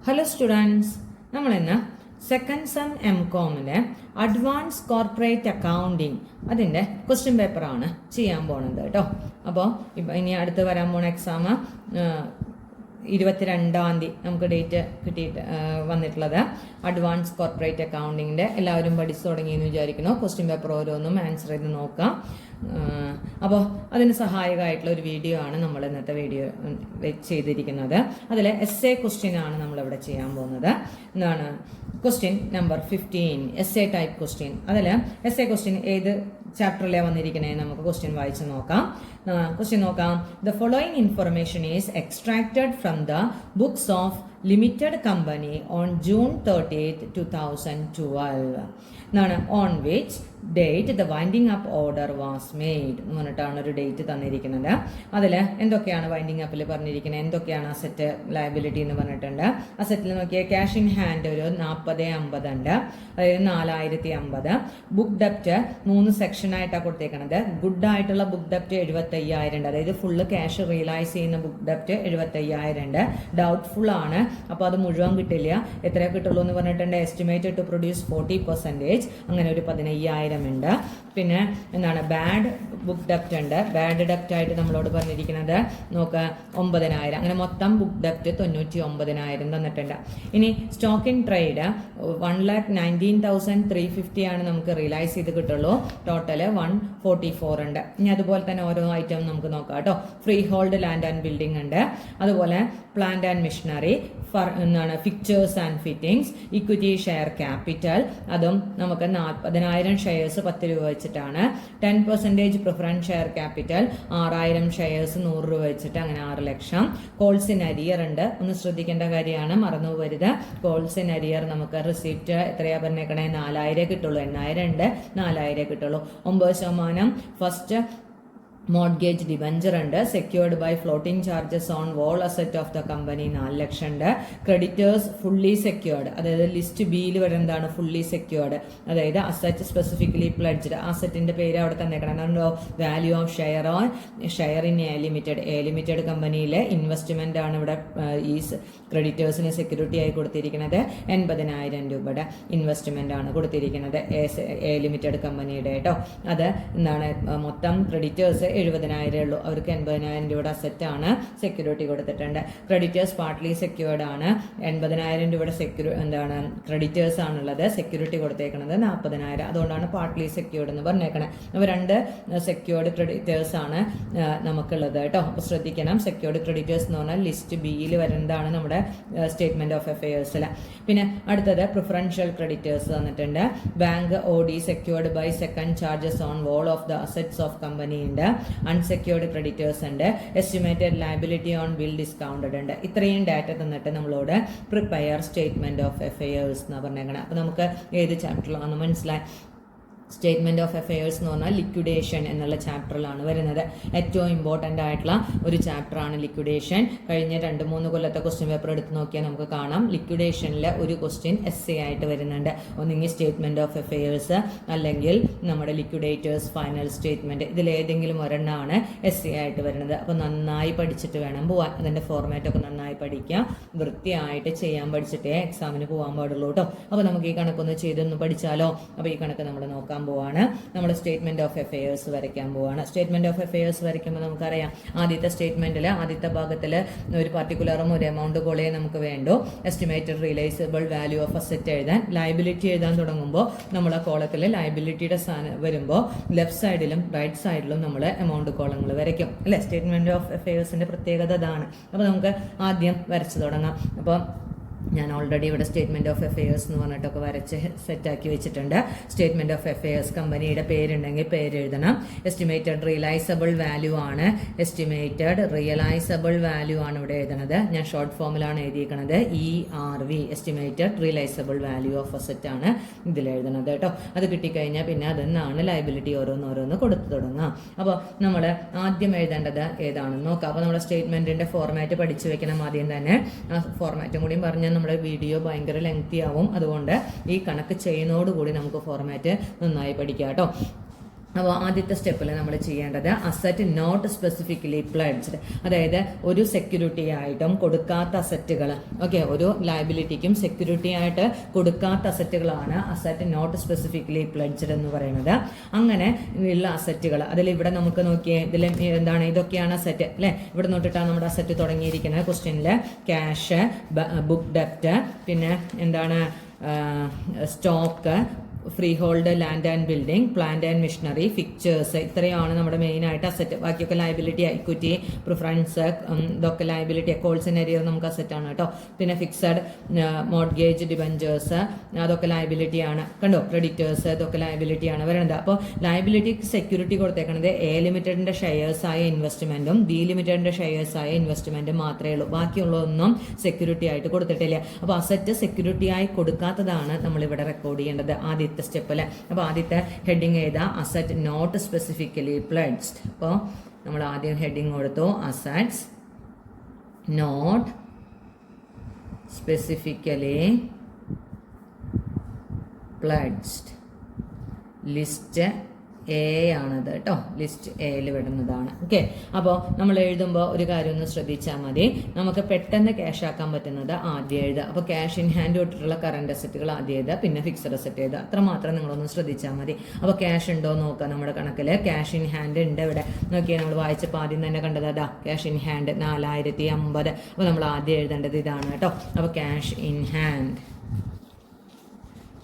Hello students, നമ്മളിന്ന് second sem എംകോമിലെ advance corporate accounting അതിൻ്റെ ക്വസ്റ്റ്യൻ പേപ്പറാണ് ചെയ്യാൻ പോണത് കേട്ടോ. അപ്പോൾ ഇനി അടുത്ത് വരാൻ പോണ എക്സാം 22-ാം തീയതി നമുക്ക് ഡേറ്റ് കിട്ടിയിട്ട് വന്നിട്ടുള്ളത്. അഡ്വാൻസ് കോർപ്പറേറ്റ് അക്കൗണ്ടിങ്ങിൻ്റെ എല്ലാവരും പഠിച്ചു തുടങ്ങിയെന്ന് വിചാരിക്കുന്നു. ക്വസ്റ്റ്യൻ പേപ്പർ ഓരോന്നും ആൻസർ ചെയ്ത് നോക്കാം. അപ്പോൾ അതിന് സഹായകമായിട്ടുള്ള ഒരു വീഡിയോ ആണ് നമ്മൾ ഇന്നത്തെ വീഡിയോ ചെയ്തിരിക്കുന്നത്. അതിൽ എസ്എ ക്വസ്റ്റ്യൻ ആണ് നമ്മളിവിടെ ചെയ്യാൻ പോകുന്നത്. എന്താണ് question number 15 SA type question. അതിൽ എസ്എ ക്വസ്റ്റ്യൻ ഏത് ചാപ്റ്ററിലാണ് വന്നിരിക്കുന്നത് നമുക്ക് ക്വസ്റ്റ്യൻ വായിച്ച് നോക്കാം. ക്വസ്റ്റ്യൻ നോക്കാം. The following information is extracted from the books of limited company on June 30, 2012 എന്നാണ്. On which date the winding up order was made എന്ന് പറഞ്ഞിട്ടാണ് ഒരു ഡേറ്റ് തന്നിരിക്കുന്നത്. അതിൽ എന്തൊക്കെയാണ് വൈൻഡിങ് അപ്പിൽ പറഞ്ഞിരിക്കുന്നത്, എന്തൊക്കെയാണ് അസറ്റ് ലയബിലിറ്റി എന്ന് പറഞ്ഞിട്ടുണ്ട്. അസറ്റിൽ നോക്കിയാൽ ക്യാഷ് ഇൻ ഹാൻഡ് ഒരു 4050 ഉണ്ട്, അതായത് 4050. ബുക്ക് ഡെപ്റ്റ് 3 സെക്ഷനായിട്ടാണ് കൊടുത്തേക്കുന്നത്. ഗുഡ് ആയിട്ടുള്ള ബുക്ക് ഡെപ്റ്റ് 75,000 ഉണ്ട്, അതായത് ഫുള്ള് ക്യാഷ് റിയലൈസ് ചെയ്യുന്ന ബുക്ക് ഡെപ്റ്റ് 75,000 ഉണ്ട്. ഡൗട്ട്ഫുൾ ആണ്, അപ്പോൾ അത് മുഴുവൻ കിട്ടില്ല. എത്ര കിട്ടുള്ളൂ എന്ന് പറഞ്ഞിട്ടുണ്ട്. എസ്റ്റിമേറ്റഡ് ടു പ്രൊഡ്യൂസ് 40%, അങ്ങനെ ഒരു 15,000 ഉണ്ട്. പിന്നെ എന്താണ് ബാഡ് ബുക്ക് ഡെപ്റ്റ് ഉണ്ട്. ബാഡ് ഡെപ്റ്റ് ആയിട്ട് നമ്മളോട് പറഞ്ഞിരിക്കുന്നത് നോക്കുക 9,000, അങ്ങനെ മൊത്തം ബുക്ക് ഡെപ്റ്റ് 99,000 തന്നിട്ടുണ്ട്. ഇനി സ്റ്റോക്ക് ഇൻ ട്രേഡ് 1,19,350 ആണ് നമുക്ക് റിയലൈസ് ചെയ്ത് കിട്ടുള്ളൂ. ടോട്ടല് 144 ഉണ്ട്. ഇനി അതുപോലെ തന്നെ ഓരോ ഐറ്റം നമുക്ക് നോക്കാം കേട്ടോ. Free hold land and building ഉണ്ട്, അതുപോലെ പ്ലാന്റ് ആൻഡ് മെഷീനറി, എന്താണ് fixtures and fittings, equity share capital, അതും നമുക്ക് 40,000 ഷെയർസ് 10 രൂപ വെച്ചിട്ടാണ്. 10% പ്രിഫറൻസ് ഷെയർ ക്യാപിറ്റൽ 6,000 ഷെയർസ് 100 രൂപ വെച്ചിട്ട്, അങ്ങനെ 6 ലക്ഷം. കോൾസ് ഇൻ അരിയർ ഉണ്ട്, ഒന്ന് ശ്രദ്ധിക്കേണ്ട കാര്യമാണ്, മറന്നു പോകരുത്. കോൾസ് ഇൻ അരിയർ നമുക്ക് റിസീപ്റ്റ് എത്രയാ പറഞ്ഞേക്കണേ, 4,000 കിട്ടുള്ളൂ. 8,000 ഉണ്ട്, 4,000 കിട്ടുള്ളൂ. 9% ഫസ്റ്റ് മോർഗേജ് ഡിബഞ്ചർ ഉണ്ട്. Secured by floating charges on whole asset of the company 4 lakh ഉണ്ട്. ക്രെഡിറ്റേഴ്സ് ഫുള്ളി സെക്യൂർഡ്, അതായത് ലിസ്റ്റ് ബിയിൽ വരുന്നതാണ് ഫുള്ളി സെക്യൂർഡ്, അതായത് അസറ്റ് സ്പെസിഫിക്കലി പ്ലഡ്ജ്ഡ്. അസറ്റിന്റെ പേര് അവിടെ തന്നേക്കണം. Value of share in a limited കമ്പനിയിലെ ഇൻവെസ്റ്റ്മെന്റ് ആണ് ഇവിടെ ഈ ക്രെഡിറ്റേഴ്സിന് സെക്യൂരിറ്റി ആയി കൊടുത്തിരിക്കുന്നത്. 80,000 രൂപയുടെ ഇൻവെസ്റ്റ്മെന്റ് ആണ് കൊടുത്തിരിക്കുന്നത് എ ലിമിറ്റഡ് കമ്പനിയുടെ കേട്ടോ. അത് എന്താണ് മൊത്തം ക്രെഡിറ്റേഴ്സ് 70,000 ഉള്ളൂ, അവർക്ക് 80,000 രൂപയുടെ അസറ്റ് ആണ് സെക്യൂരിറ്റി കൊടുത്തിട്ടുണ്ട്. ക്രെഡിറ്റേഴ്സ് പാർട്ട്ലി സെക്യൂർഡ് ആണ്. 80,000 രൂപയുടെ എന്താണ് ക്രെഡിറ്റേഴ്സ് ആണുള്ളത്, സെക്യൂരിറ്റി കൊടുത്തേക്കുന്നത് 40,000, അതുകൊണ്ടാണ് പാർട്ട്ലി സെക്യൂർഡ് എന്ന് പറഞ്ഞേക്കണേ. അപ്പോൾ 2 സെക്യൂർഡ് ക്രെഡിറ്റേഴ്സ് ആണ് നമുക്കുള്ളത് കേട്ടോ. അപ്പോൾ ശ്രദ്ധിക്കണം, സെക്യൂർഡ് ക്രെഡിറ്റേഴ്സ് എന്ന് പറഞ്ഞാൽ ലിസ്റ്റ് ബിയിൽ വരുന്നതാണ് നമ്മുടെ സ്റ്റേറ്റ്മെന്റ് ഓഫ് അഫയേഴ്സിൽ. പിന്നെ അടുത്തത് പ്രിഫറൻഷ്യൽ ക്രെഡിറ്റേഴ്സ് തന്നിട്ടുണ്ട്. Bank OD secured by second charges on whole of the assets of company ഉണ്ട്. അൺസെക്യൂർഡ് ക്രെഡിറ്റേഴ്സ് ഉണ്ട്. Estimated liability on bill discounted ഉണ്ട്. ഇത്രയും ഡാറ്റ തന്നിട്ട് നമ്മളോട് പ്രിപ്പയർ സ്റ്റേറ്റ്മെന്റ് ഓഫ് അഫയേഴ്സ് എന്ന് പറഞ്ഞേക്കണം. അപ്പോൾ നമുക്ക് ഏത് ചാപ്റ്ററിലാണെന്ന് മനസ്സിലായി. സ്റ്റേറ്റ്മെന്റ് ഓഫ് അഫയേഴ്സ് എന്ന് പറഞ്ഞാൽ ലിക്വിഡേഷൻ എന്നുള്ള ചാപ്റ്ററിലാണ് വരുന്നത്. ഏറ്റവും ഇമ്പോർട്ടൻ്റ് ആയിട്ടുള്ള ഒരു ചാപ്റ്ററാണ് ലിക്വിഡേഷൻ. കഴിഞ്ഞ 2-3 കൊല്ലത്തെ ക്വസ്റ്റ്യൻ പേപ്പർ എടുത്ത് നോക്കിയാൽ നമുക്ക് കാണാം ലിക്വിഡേഷനിലെ ഒരു ക്വസ്റ്റ്യൻ എസ്എ ആയിട്ട് വരുന്നുണ്ട്. ഒന്നെങ്കിൽ സ്റ്റേറ്റ്മെന്റ് ഓഫ് അഫയേഴ്സ് അല്ലെങ്കിൽ നമ്മുടെ ലിക്വിഡേറ്റേഴ്സ് ഫൈനൽ സ്റ്റേറ്റ്മെന്റ്, ഇതിലേതെങ്കിലും ഒരെണ്ണമാണ് എസ്എ ആയിട്ട് വരുന്നത്. അപ്പോൾ നന്നായി പഠിച്ചിട്ട് വേണം പോവാൻ. അതിൻ്റെ ഫോർമാറ്റൊക്കെ നന്നായി പഠിക്കുക, വൃത്തിയായിട്ട് ചെയ്യാൻ പഠിച്ചിട്ടേ എക്സാമിന് പോകാൻ പാടുള്ളൂ കേട്ടോ. അപ്പോൾ നമുക്ക് ഈ കണക്കൊന്ന് ചെയ്തൊന്ന് പഠിച്ചാലോ. അപ്പോൾ ഈ കണക്ക് നമ്മൾ നോക്കാം പോവാണ്. നമ്മൾ സ്റ്റേറ്റ്മെന്റ് ഓഫ് അഫയേഴ്സ് വരയ്ക്കാൻ പോവാണ്. സ്റ്റേറ്റ്മെന്റ് ഓഫ് അഫയേഴ്സ് വരയ്ക്കുമ്പോൾ നമുക്കറിയാം, ആദ്യത്തെ സ്റ്റേറ്റ്മെന്റിൽ ആദ്യത്തെ ഭാഗത്തിൽ ഒരു പർട്ടിക്കുലറും ഒരു എമൗണ്ട് കോളേ നമുക്ക് വേണ്ടു. Estimated realisable value of asset എഴുതാൻ, ലയബിലിറ്റി എഴുതാൻ തുടങ്ങുമ്പോൾ നമ്മൾ ആ കോളത്തിൽ ലയബിലിറ്റിയുടെ സ്ഥാനം വരുമ്പോൾ ലെഫ്റ്റ് സൈഡിലും റൈറ്റ് സൈഡിലും നമ്മൾ എമൗണ്ട് കോളങ്ങൾ വരയ്ക്കും അല്ലെ. സ്റ്റേറ്റ്മെന്റ് ഓഫ് അഫയേഴ്സിന്റെ പ്രത്യേകത അതാണ്. അപ്പോൾ നമുക്ക് ആദ്യം വരച്ചു തുടങ്ങാം. അപ്പോൾ ഞാൻ ഓൾറെഡി ഇവിടെ സ്റ്റേറ്റ്മെന്റ് ഓഫ് അഫയേഴ്സ് എന്ന് പറഞ്ഞിട്ടൊക്കെ വരച്ച് സെറ്റാക്കി വെച്ചിട്ടുണ്ട്. സ്റ്റേറ്റ്മെന്റ് ഓഫ് അഫയേഴ്സ് കമ്പനിയുടെ പേരുണ്ടെങ്കിൽ പേര് എഴുതണം. എസ്റ്റിമേറ്റഡ് റിയലൈസബിൾ വാല്യൂ ആണ്. എസ്റ്റിമേറ്റഡ് റിയലൈസബിൾ വാല്യൂ ആണ് ഇവിടെ എഴുതണത്. ഞാൻ ഷോർട്ട് ഫോമിലാണ് എഴുതിയിരിക്കുന്നത്. ERV estimated realisable value of asset ആണ് ഇതിൽ എഴുതണത് കേട്ടോ. അത് കിട്ടിക്കഴിഞ്ഞാൽ പിന്നെ അതെന്നാണ് ലയബിലിറ്റി ഓരോന്നോരോന്ന് കൊടുത്തു തുടങ്ങാം. അപ്പോൾ നമ്മൾ ആദ്യം എഴുതേണ്ടത് ഏതാണെന്ന് നോക്കാം. അപ്പോൾ നമ്മുടെ സ്റ്റേറ്റ്മെന്റിന്റെ ഫോർമാറ്റ് പഠിച്ചു വെക്കണം ആദ്യം തന്നെ. ആ ഫോർമാറ്റും കൂടിയും പറഞ്ഞാൽ നമ്മുടെ വീഡിയോ ഭയങ്കര ലെങ്തി ആവും. അതുകൊണ്ട് ഈ കണക്ക് ചെയ്യുന്നതോടുകൂടി നമുക്ക് ഫോർമാറ്റ് നന്നായി പഠിക്കാം കേട്ടോ. അപ്പോൾ ആദ്യത്തെ സ്റ്റെപ്പിൽ നമ്മൾ ചെയ്യേണ്ടത് അസറ്റ് നോട്ട് സ്പെസിഫിക്കലി പ്ലെഡ്ജ്ഡ്, അതായത് ഒരു സെക്യൂരിറ്റി ആയിട്ടും കൊടുക്കാത്ത അസറ്റുകൾ, ഓക്കെ, ഒരു ലയബിലിറ്റിക്കും സെക്യൂരിറ്റി ആയിട്ട് കൊടുക്കാത്ത അസറ്റുകളാണ് അസറ്റ് നോട്ട് സ്പെസിഫിക്കലി പ്ലെഡ്ജ്ഡ് എന്ന് പറയുന്നത്. അങ്ങനെ ഉള്ള അസറ്റുകൾ അതിൽ ഇവിടെ നമുക്ക് നോക്കിയേ, ഇതിൽ എന്താണ്, ഇതൊക്കെയാണ് അസറ്റ് അല്ലേ. ഇവിടെ നോട്ടിട്ടാണ് നമ്മുടെ അസറ്റ് തുടങ്ങിയിരിക്കുന്നത്. ക്വസ്റ്റ്യനിൽ ക്യാഷ്, ബുക്ക് ഡെപ്റ്റ്, പിന്നെ എന്താണ് stock, freehold, land and building, plant and machinery, fixtures, ഇത്രയാണ് നമ്മുടെ മെയിൻ ആയിട്ട് അസറ്റ്. ബാക്കിയൊക്കെ ലയബിലിറ്റി, ഇക്വിറ്റി, പ്രിഫറൻസ്, ഇതൊക്കെ ലയബിലിറ്റി. കോൾസ് ആൻഡ് അരിയർ നമുക്ക് അസറ്റ് ആണ് കേട്ടോ. പിന്നെ ഫിക്സഡ്, മോർഗേജ്, ഡിബഞ്ചേഴ്സ്, അതൊക്കെ ലയബിലിറ്റി ആണ്. കണ്ടോ, ക്രെഡിറ്റേഴ്സ്, ഇതൊക്കെ ലയബിലിറ്റി ആണ് വരുന്നത്. അപ്പോൾ ലയബിലിറ്റിക്ക് സെക്യൂരിറ്റി കൊടുത്തേക്കുന്നത് എ ലിമിറ്റഡിന്റെ ഷെയർസ് ആയ ഇൻവെസ്റ്റ്മെന്റും ബി ലിമിറ്റഡിന്റെ ഷെയർസ് ആയ ഇൻവെസ്റ്റ്മെന്റും മാത്രമേ ഉള്ളൂ. ബാക്കിയുള്ളതൊന്നും സെക്യൂരിറ്റി ആയിട്ട് കൊടുത്തിട്ടില്ല. അപ്പോൾ അസറ്റ് സെക്യൂരിറ്റി ആയി കൊടുക്കാത്തതാണ് നമ്മളിവിടെ റെക്കോർഡ് ചെയ്യേണ്ടത് ആദ്യത്തെ സ്റ്റെപ്പിൽ. അപ്പോൾ ആദ്യത്തെ ഹെഡിങ് ഏതാ, അസറ്റ് നോട്ട് സ്പെസിഫിക്കലി പ്ലെഡ്ജ്ഡ്. അപ്പോൾ നമ്മൾ ആദ്യം ഹെഡിങ് കൊടുത്തു, assets not specifically pledged. List A ആണത് കേട്ടോ, ലിസ്റ്റ് എയിൽ വിടുന്നതാണ്. ഓക്കെ, അപ്പോൾ നമ്മൾ എഴുതുമ്പോൾ ഒരു കാര്യം ഒന്ന് ശ്രദ്ധിച്ചാൽ മതി. നമുക്ക് പെട്ടെന്ന് ക്യാഷ് ആക്കാൻ പറ്റുന്നത് ആദ്യം എഴുതുക. അപ്പോൾ ക്യാഷ് ഇൻ ഹാൻഡ് തൊട്ടിട്ടുള്ള കറണ്ട് അസറ്റുകൾ ആദ്യം എഴുതുക, പിന്നെ ഫിക്സഡ് അസറ്റ് എഴുതുക. അത്ര മാത്രം നിങ്ങളൊന്ന് ശ്രദ്ധിച്ചാൽ മതി. അപ്പോൾ ക്യാഷ് ഉണ്ടോ നോക്കുക. നമ്മുടെ കണക്കിൽ ക്യാഷ് ഇൻ ഹാൻഡ് ഉണ്ട്. ഇവിടെ നോക്കിയാൽ നമ്മൾ വായിച്ചപ്പോൾ ആദ്യം തന്നെ കണ്ടത് അതാ, ക്യാഷ് ഇൻ ഹാൻഡ് 4050. അപ്പോൾ നമ്മൾ ആദ്യം എഴുതേണ്ടത് ഇതാണ് കേട്ടോ. അപ്പോൾ cash in hand,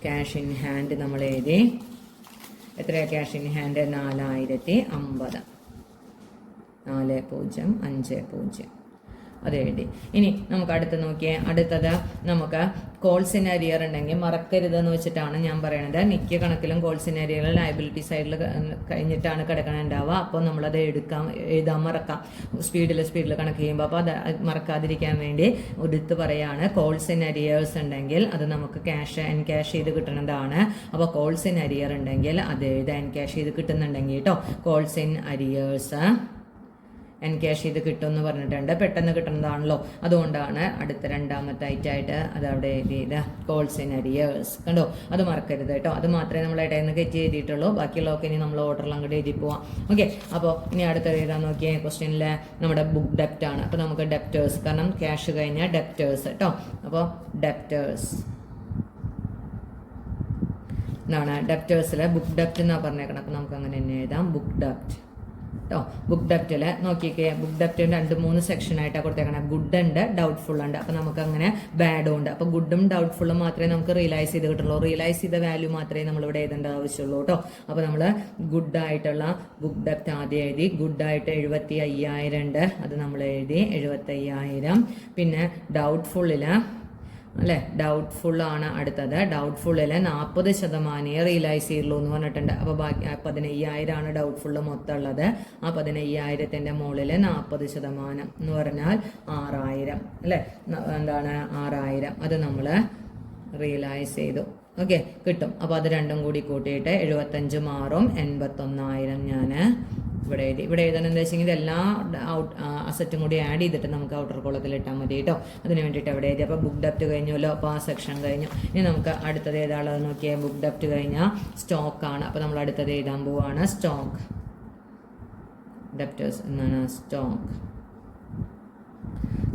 cash in hand നമ്മൾ എഴുതി. എത്രയാണ് ക്യാഷ് ഇൻ ഹാൻഡ്? 4050, 4050 അത് എഴുതി. ഇനി നമുക്ക് അടുത്ത് നോക്കിയേ. അടുത്തത് നമുക്ക് കോൾസ് ഇൻ അരിയർ ഉണ്ടെങ്കിൽ മറക്കരുതെന്ന് വെച്ചിട്ടാണ് ഞാൻ പറയണത്. മിക്ക കണക്കിലും കോൾസ് ഇൻ അരിയർ ലയബിലിറ്റി സൈഡിൽ കഴിഞ്ഞിട്ടാണ് കിടക്കണുണ്ടാവുക. അപ്പോൾ നമ്മളത് എഴുതാൻ മറക്കാം. സ്പീഡിൽ കണക്ക് ചെയ്യുമ്പോൾ. അപ്പോൾ അത് മറക്കാതിരിക്കാൻ വേണ്ടി എടുത്ത് പറയാണ്, കോൾസ് ഇൻ അരിയേഴ്സ് ഉണ്ടെങ്കിൽ അത് നമുക്ക് ക്യാഷ് എൻക്യാഷ് ചെയ്ത് കിട്ടുന്നതാണ്. അപ്പോൾ കോൾസ് ഇൻ അരിയർ ഉണ്ടെങ്കിൽ അത് എഴുതാൻ എൻക്യാഷ് ചെയ്ത് കിട്ടുന്നുണ്ടെങ്കിൽ കേട്ടോ, കോൾസ് ഇൻ അരിയേഴ്സ് എൻക്യാഷ് ചെയ്ത് കിട്ടും എന്ന് പറഞ്ഞിട്ടുണ്ട്. പെട്ടെന്ന് കിട്ടുന്നതാണല്ലോ, അതുകൊണ്ടാണ് അടുത്ത രണ്ടാമത്തെ ഐറ്റായിട്ട് അത് അവിടെ എഴുതിയത്, കോൾസ് ഇൻ അരിയേഴ്സ്. കണ്ടോ, അത് മറക്കരുത് കേട്ടോ. അത് മാത്രമേ നമ്മൾ ഇടയിൽ നിന്ന് കയറ്റി എഴുതിയിട്ടുള്ളൂ. ബാക്കിയുള്ളതൊക്കെ ഇനി നമ്മൾ ഓർഡറിൽ അങ്ങോട്ട് എഴുതി പോവാം. ഓക്കെ, അപ്പോൾ ഇനി അടുത്തത് എഴുതാൻ നോക്കിയേ. ക്വസ്റ്റ്യനിൽ നമ്മുടെ ബുക്ക് ഡെപ്റ്റ് ആണ്. അപ്പോൾ നമുക്ക് ഡെപ്റ്റേഴ്സ്, കാരണം ക്യാഷ് കഴിഞ്ഞാൽ ഡെപ്റ്റേഴ്സ് കേട്ടോ. അപ്പോൾ ഡെപ്റ്റേഴ്സ് എന്താണ്, ഡെപ്റ്റേഴ്സിൽ ബുക്ക് ഡെപ്റ്റ് എന്നാണ് പറഞ്ഞേക്കണം. അപ്പോൾ നമുക്ക് അങ്ങനെ തന്നെ എഴുതാം, ബുക്ക് ഡെപ്റ്റ് കേട്ടോ. ബുക്ക് ഡെപ്റ്റിൽ നോക്കിക്കേ, ബുക്ക് ഡെപ്റ്റിന് 2-3 സെക്ഷനായിട്ടാണ് കൊടുത്തേക്കണം. ഗുഡ് ഉണ്ട്, ഡൗട്ട്ഫുൾ ഉണ്ട്. അപ്പോൾ നമുക്ക് അങ്ങനെ ബാഡും ഉണ്ട്. അപ്പോൾ ഗുഡും ഡൗട്ട്ഫുള്ളും മാത്രമേ നമുക്ക് റിയലൈസ് ചെയ്ത് കിട്ടുള്ളൂ. റിയലൈസ് ചെയ്ത വാല്യൂ മാത്രമേ നമ്മളിവിടെ എഴുതേണ്ട ആവശ്യമുള്ളൂ കേട്ടോ. അപ്പോൾ നമ്മൾ ഗുഡായിട്ടുള്ള ബുക്ക് ഡെപ്റ്റ് ആദ്യം എഴുതി. ഗുഡായിട്ട് 75,000 ഉണ്ട്, അത് നമ്മൾ എഴുതി 75,000. പിന്നെ ഡൗട്ട്ഫുള്ളിൽ അല്ലേ, ഡൗട്ട്ഫുള്ളാണ് അടുത്തത്. ഡൗട്ട്ഫുള്ളിൽ 40% റിയലൈസ് ചെയ്യുള്ളൂ എന്ന് പറഞ്ഞിട്ടുണ്ട്. അപ്പോൾ ബാക്കി 15,000 ഡൗട്ട്ഫുള്ള് മൊത്തം ഉള്ളത്. ആ 15,000ന്റെ മുകളിൽ 40% എന്ന് പറഞ്ഞാൽ 6,000 അല്ലേ, എന്താണ് 6,000. അത് നമ്മൾ റിയലൈസ് ചെയ്തു. ഓക്കെ, കിട്ടും. അപ്പോൾ അത് രണ്ടും കൂടി കൂട്ടിയിട്ട് 75 മാറും 81,000 ഞാൻ ഇവിടെ എഴുതി. ഇവിടെ എഴുതാൻ എന്താ വെച്ചെങ്കിൽ എല്ലാ അസറ്റും കൂടി ആഡ് ചെയ്തിട്ട് നമുക്ക് ഔട്ടർ കോളത്തിൽ ഇട്ടാൽ മതി കേട്ടോ. അതിന് വേണ്ടിയിട്ട് അവിടെ എഴുതി. അപ്പോൾ ബുക്ക് ഡെപ്റ്റ് കഴിഞ്ഞല്ലോ, അപ്പോൾ ആ സെക്ഷൻ കഴിഞ്ഞു. ഇനി നമുക്ക് അടുത്തത് ഏതാണത് നോക്കിയാൽ, ബുക്ക് ഡെപ്റ്റ് കഴിഞ്ഞാൽ സ്റ്റോക്കാണ്. അപ്പോൾ നമ്മൾ അടുത്തത് എഴുതാൻ പോവാണ്, സ്റ്റോക്ക്. ഡെപ്റ്റേഴ്സ് എന്നാണ് സ്റ്റോക്ക്.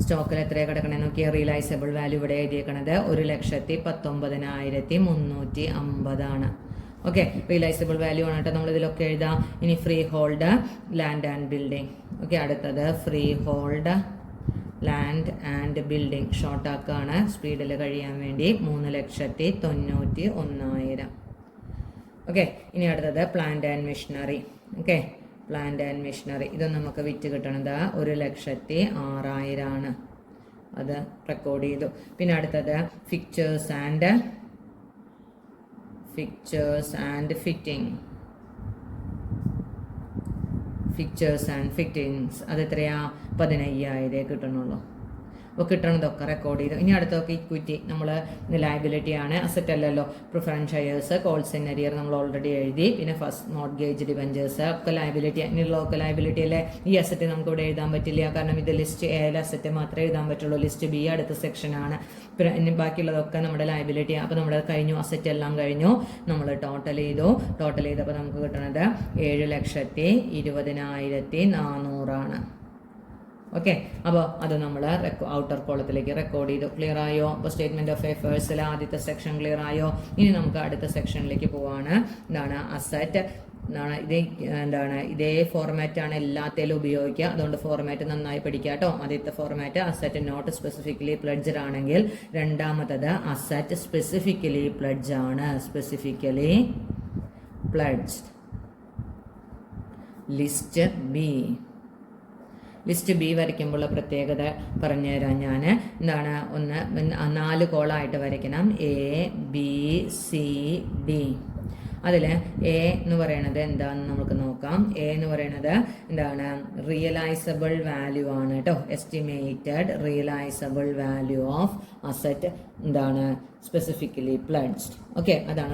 സ്റ്റോക്കിൽ എത്രയാണ് കിടക്കണേ നോക്കിയാൽ, റിയലൈസബിൾ വാല്യൂ ഇവിടെ എഴുതിയേക്കണത് 1,19,350 ഓക്കെ, റിയലൈസബിൾ വാല്യൂ ആണ് കേട്ടോ. നമ്മൾ ഇതിലൊക്കെ എഴുതാം. ഇനി freehold, land and building. Okay, അടുത്തത് freehold, land and building. ഷോർട്ടാക്കാണ് സ്പീഡിൽ കഴിയാൻ വേണ്ടി. 3,91,000. ഓക്കെ, ഇനി അടുത്തത് plant and machinery. Okay, plant and machinery ഇത് നമുക്ക് വിറ്റ് കിട്ടണത് 1,06,000 ആണ്. അത് റെക്കോർഡ് ചെയ്തു. പിന്നെ അടുത്തത് ഫിക്ചേഴ്സ് ആൻഡ് ഫിറ്റിങ്സ്. അത് എത്രയാ, 15,000 കിട്ടണുള്ളൂ. അപ്പോൾ കിട്ടണതൊക്കെ റെക്കോർഡ് ചെയ്തു. ഇനി അടുത്തൊക്കെ ഇക്വിറ്റി, നമ്മൾ ലയബിലിറ്റി ആണ്, അസറ്റ് അല്ലല്ലോ. Preference shares, calls in arrear നമ്മൾ ഓൾറെഡി എഴുതി. പിന്നെ ഫസ്റ്റ് മോർഗേജ് ഡിബഞ്ചേഴ്സ് ഒക്കെ ലയബിലിറ്റി. ഇനിയുള്ളതൊക്കെ ലയബിലിറ്റി അല്ലേ. ഈ അസറ്റ് നമുക്ക് ഇവിടെ എഴുതാൻ പറ്റില്ല, കാരണം ഇത് ലിസ്റ്റ് എയിലെ അസറ്റ് മാത്രമേ എഴുതാൻ പറ്റുള്ളൂ. ലിസ്റ്റ് ബി അടുത്ത സെക്ഷനാണ്. പിന്നെ ഇനി ബാക്കിയുള്ളതൊക്കെ നമ്മുടെ ലയബിലിറ്റി. അപ്പോൾ നമ്മുടെ കഴിഞ്ഞു, അസറ്റ് എല്ലാം കഴിഞ്ഞു. നമ്മൾ ടോട്ടൽ ചെയ്തപ്പോൾ നമുക്ക് കിട്ടുന്നത് 7,20,400 ഓക്കെ. അപ്പോൾ അത് നമ്മൾ ഔട്ടർ കോളത്തിലേക്ക് റെക്കോർഡ് ചെയ്തു. ക്ലിയർ ആയോ? അപ്പോൾ സ്റ്റേറ്റ്മെന്റ് ഓഫ് എഫേഴ്സിൽ ആദ്യത്തെ സെക്ഷൻ ക്ലിയർ ആയോ? ഇനി നമുക്ക് അടുത്ത സെക്ഷനിലേക്ക് പോവാണ്. എന്താണ് അസറ്റ്, ഇതേ ഫോർമാറ്റാണ് എല്ലാത്തിലും ഉപയോഗിക്കുക. അതുകൊണ്ട് ഫോർമാറ്റ് നന്നായി പഠിക്കുക കേട്ടോ. ആദ്യത്തെ format asset not specifically pledged ആണെങ്കിൽ, രണ്ടാമത്തത് അസറ്റ് സ്പെസിഫിക്കലി പ്ലഡ്ജ് ആണ്, സ്പെസിഫിക്കലി പ്ലഡ്ജ്. ലിസ്റ്റ് ബി വരയ്ക്കുമ്പോൾ പ്രത്യേകത പറഞ്ഞുതരാം ഞാൻ. എന്താണ്, 4 കോളായിട്ട് വരയ്ക്കണം. ABCD. അതിൽ എ എന്ന് പറയുന്നത് എന്താണെന്ന് നമുക്ക് നോക്കാം. എ എന്ന് പറയുന്നത് എന്താണ്, റിയലൈസബിൾ വാല്യൂ ആണ് കേട്ടോ. Estimated realisable value of asset എന്താണ്, സ്പെസിഫിക്കലി പ്ലഡ്ജ്ഡ്. ഓക്കെ, അതാണ്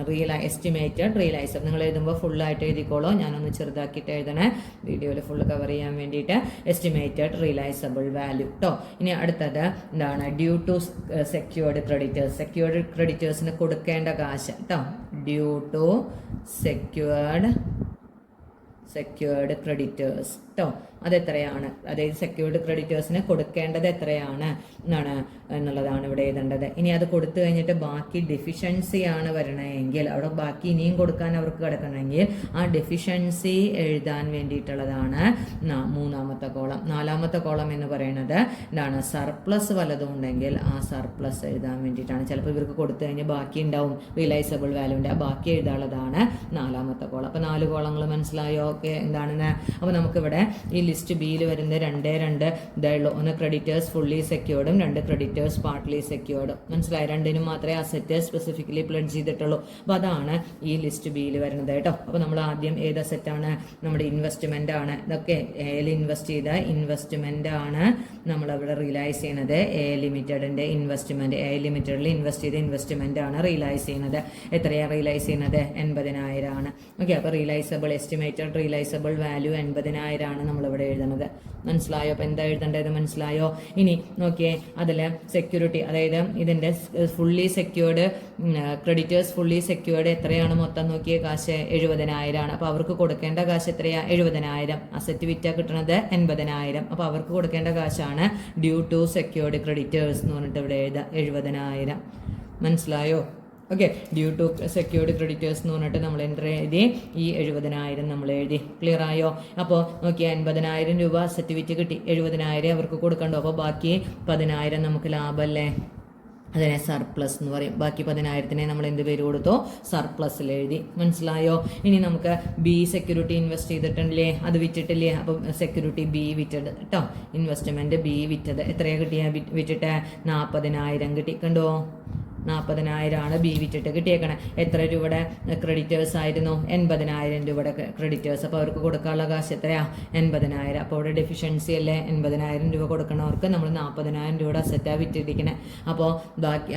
എസ്റ്റിമേറ്റഡ് റിയലൈസബിൾ. നിങ്ങൾ എഴുതുമ്പോൾ ഫുള്ളായിട്ട് എഴുതിക്കോളൂ, ഞാനൊന്ന് ചെറുതാക്കിയിട്ട് എഴുതണേ വീഡിയോയിൽ ഫുള്ള് കവർ ചെയ്യാൻ വേണ്ടിയിട്ട്. എസ്റ്റിമേറ്റഡ് റിയലൈസബിൾ വാല്യൂ കേട്ടോ. ഇനി അടുത്തത് എന്താണ്, due to secured creditors. Secured ക്രെഡിറ്റേഴ്സിന് കൊടുക്കേണ്ട കാശ് കേട്ടോ. ഡ്യൂ ടു സെക്യൂർഡ് ക്രെഡിറ്റേഴ്സ് കേട്ടോ. അതെത്രയാണ്, അതായത് സെക്യൂർഡ് ക്രെഡിറ്റേഴ്സിന് കൊടുക്കേണ്ടത് എത്രയാണ് എന്നുള്ളതാണ് ഇവിടെ എഴുതേണ്ടത്. ഇനി അത് കൊടുത്തു കഴിഞ്ഞിട്ട് ബാക്കി ഡെഫിഷ്യൻസി ആണ് വരണമെങ്കിൽ, അവിടെ ബാക്കി ഇനിയും കൊടുക്കാൻ അവർക്ക് കിടക്കണമെങ്കിൽ ആ ഡെഫിഷ്യൻസി എഴുതാൻ വേണ്ടിയിട്ടുള്ളതാണ് മൂന്നാമത്തെ കോളം. നാലാമത്തെ കോളം എന്ന് പറയുന്നത് എന്താണ്, സർപ്ലസ് വല്ലതും ഉണ്ടെങ്കിൽ ആ സർപ്ലസ് എഴുതാൻ വേണ്ടിയിട്ടാണ്. ചിലപ്പോൾ ഇവർക്ക് കൊടുത്തു കഴിഞ്ഞാൽ ബാക്കി ഉണ്ടാവും, റിയലൈസബിൾ വാല്യൂൻ്റെ, ആ ബാക്കി എഴുതാനുള്ളതാണ് നാലാമത്തെ കോളം. അപ്പോൾ 4 കോളങ്ങൾ മനസ്സിലായോ? ഓക്കെ, എന്താണെന്ന്. അപ്പോൾ നമുക്കിവിടെ ഈ ലിസ്റ്റ് ബിയിൽ വരുന്ന 2 ഇതായുള്ളൂ. ഒന്ന് ക്രെഡിറ്റേഴ്സ് ഫുള്ളി സെക്യൂർഡും 2 ക്രെഡിറ്റേഴ്സ് പാർട്ട്ലി സെക്യൂർഡും. മനസ്സിലായി? 2നും മാത്രമേ അസറ്റ് സ്പെസിഫിക്കലി പ്ലഡ്ജ് ചെയ്തിട്ടുള്ളൂ. അപ്പോൾ അതാണ് ഈ ലിസ്റ്റ് ബിയിൽ വരുന്നത് കേട്ടോ. അപ്പോൾ നമ്മൾ ആദ്യം ഏത് അസറ്റാണ്, നമ്മുടെ ഇൻവെസ്റ്റ്മെന്റ് ആണ്. ഇതൊക്കെ എയിൽ ഇൻവെസ്റ്റ് ചെയ്ത ഇൻവെസ്റ്റ്മെന്റ് ആണ് നമ്മളവിടെ റിയലൈസ് ചെയ്യുന്നത്. എ ലിമിറ്റഡിന്റെ ഇൻവെസ്റ്റ്മെന്റ്, എ ലിമിറ്റഡിൽ ഇൻവെസ്റ്റ് ചെയ്ത ഇൻവെസ്റ്റ്മെന്റ് ആണ് റിയലൈസ് ചെയ്യുന്നത്. എത്രയാണ് റിയലൈസ് ചെയ്യുന്നത്? 80,000 ആണ്. ഓക്കെ, അപ്പോൾ റിയലൈസബിൾ എസ്റ്റിമേറ്റഡ് റിയലൈസബിൾ വാല്യൂ 80,000 ആണ് നമ്മളിവിടെ എഴുതുന്നത്. മനസ്സിലായോ? അപ്പോൾ എന്താ എഴുതേണ്ടത് മനസ്സിലായോ? ഇനി നോക്കിയേ, അതിൽ സെക്യൂരിറ്റി, അതായത് ഇതിന്റെ fully secured creditors fully secured എത്രയാണ് മൊത്തം നോക്കിയേ, കാശ് 70,000 ആണ്. അപ്പോൾ അവർക്ക് കൊടുക്കേണ്ട കാശ് എത്രയാ? 70,000. അസറ്റ് വിറ്റാ കിട്ടുന്നത് 80,000. അപ്പോൾ അവർക്ക് കൊടുക്കേണ്ട കാശാണ് ഡ്യൂ ടു സെക്യൂർഡ് ക്രെഡിറ്റേഴ്സ് എന്ന് പറഞ്ഞിട്ട് ഇവിടെ എഴുതുക, 70,000. മനസ്സിലായോ? Okay, due to secured creditors എന്ന് പറഞ്ഞിട്ട് നമ്മൾ എൻ്റർ എഴുതി, ഈ 70,000 നമ്മൾ എഴുതി. ക്ലിയർ ആയോ? അപ്പോൾ നോക്കിയാൽ 80,000 രൂപ അസറ്റ് വിറ്റ് കിട്ടി, 70,000 അവർക്ക് കൊടുക്കണ്ടോ. അപ്പോൾ ബാക്കി 10,000 നമുക്ക് ലാഭമല്ലേ, അതിനെ സർപ്ലസ് എന്ന് പറയും. ബാക്കി 10,000 നമ്മൾ എന്ത് പേര് കൊടുത്തോ, സർപ്ലസിൽ എഴുതി. മനസ്സിലായോ? ഇനി നമുക്ക് ബി സെക്യൂരിറ്റി ഇൻവെസ്റ്റ് ചെയ്തിട്ടില്ലേ, അത് വിറ്റിട്ടില്ലേ. അപ്പം സെക്യൂരിറ്റി ബി വിറ്റത് കേട്ടോ, ഇൻവെസ്റ്റ്മെന്റ് ബി വിറ്റത് എത്രയാണ് കിട്ടിയ, വിറ്റിട്ട് 40,000 കിട്ടി. കണ്ടോ, 40,000 ആണ് ബി വിറ്റിട്ട് കിട്ടിയേക്കണേ. എത്ര രൂപയുടെ ക്രെഡിറ്റേഴ്സ് ആയിരുന്നു? 80,000 രൂപയുടെ ക്രെഡിറ്റേഴ്സ്. അപ്പോൾ അവർക്ക് കൊടുക്കാനുള്ള കാശ് എത്രയാ? 80,000. അപ്പോൾ അവിടെ ഡെഫിഷ്യൻസി അല്ലേ, 80,000 രൂപ കൊടുക്കണവർക്ക് നമ്മൾ 40,000 രൂപയുടെ അസറ്റാണ് വിറ്റിരിക്കണേ. അപ്പോൾ ബാക്കി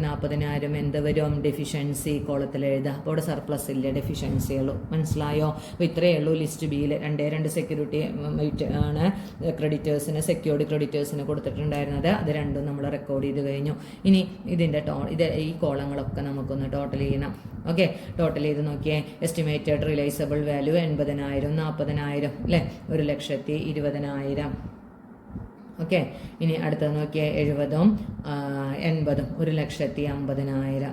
40,000 എന്ത് വരും? ഡെഫിഷ്യൻസി കോളത്തിൽ എഴുതുക. അപ്പോൾ അവിടെ സർപ്ലസ് ഇല്ല, ഡെഫിഷ്യൻസി ഉള്ളൂ. മനസ്സിലായോ? അപ്പോൾ ഇത്രയേ ഉള്ളൂ ലിസ്റ്റ് ബിയിൽ. 2 സെക്യൂരിറ്റി ആണ് ക്രെഡിറ്റേഴ്സിന്, സെക്യൂർഡ് ക്രെഡിറ്റേഴ്സിന് കൊടുത്തിട്ടുണ്ടായിരുന്നത്. അത് രണ്ടും നമ്മൾ റെക്കോർഡ് ചെയ്ത് കഴിഞ്ഞു. ഇനി ഇതിൻ്റെ ഈ കോളങ്ങളൊക്കെ നമുക്കൊന്ന് ടോട്ടൽ ചെയ്യണം. ഓക്കെ, ടോട്ടൽ ചെയ്ത് നോക്കിയേ. എസ്റ്റിമേറ്റഡ് റിയലൈസബിൾ വാല്യൂ 80,000, 40,000 അല്ലേ, 1,20,000. ഓക്കെ, ഇനി അടുത്തത് നോക്കിയേ, 70ഉം 80ഉം 1,50,000.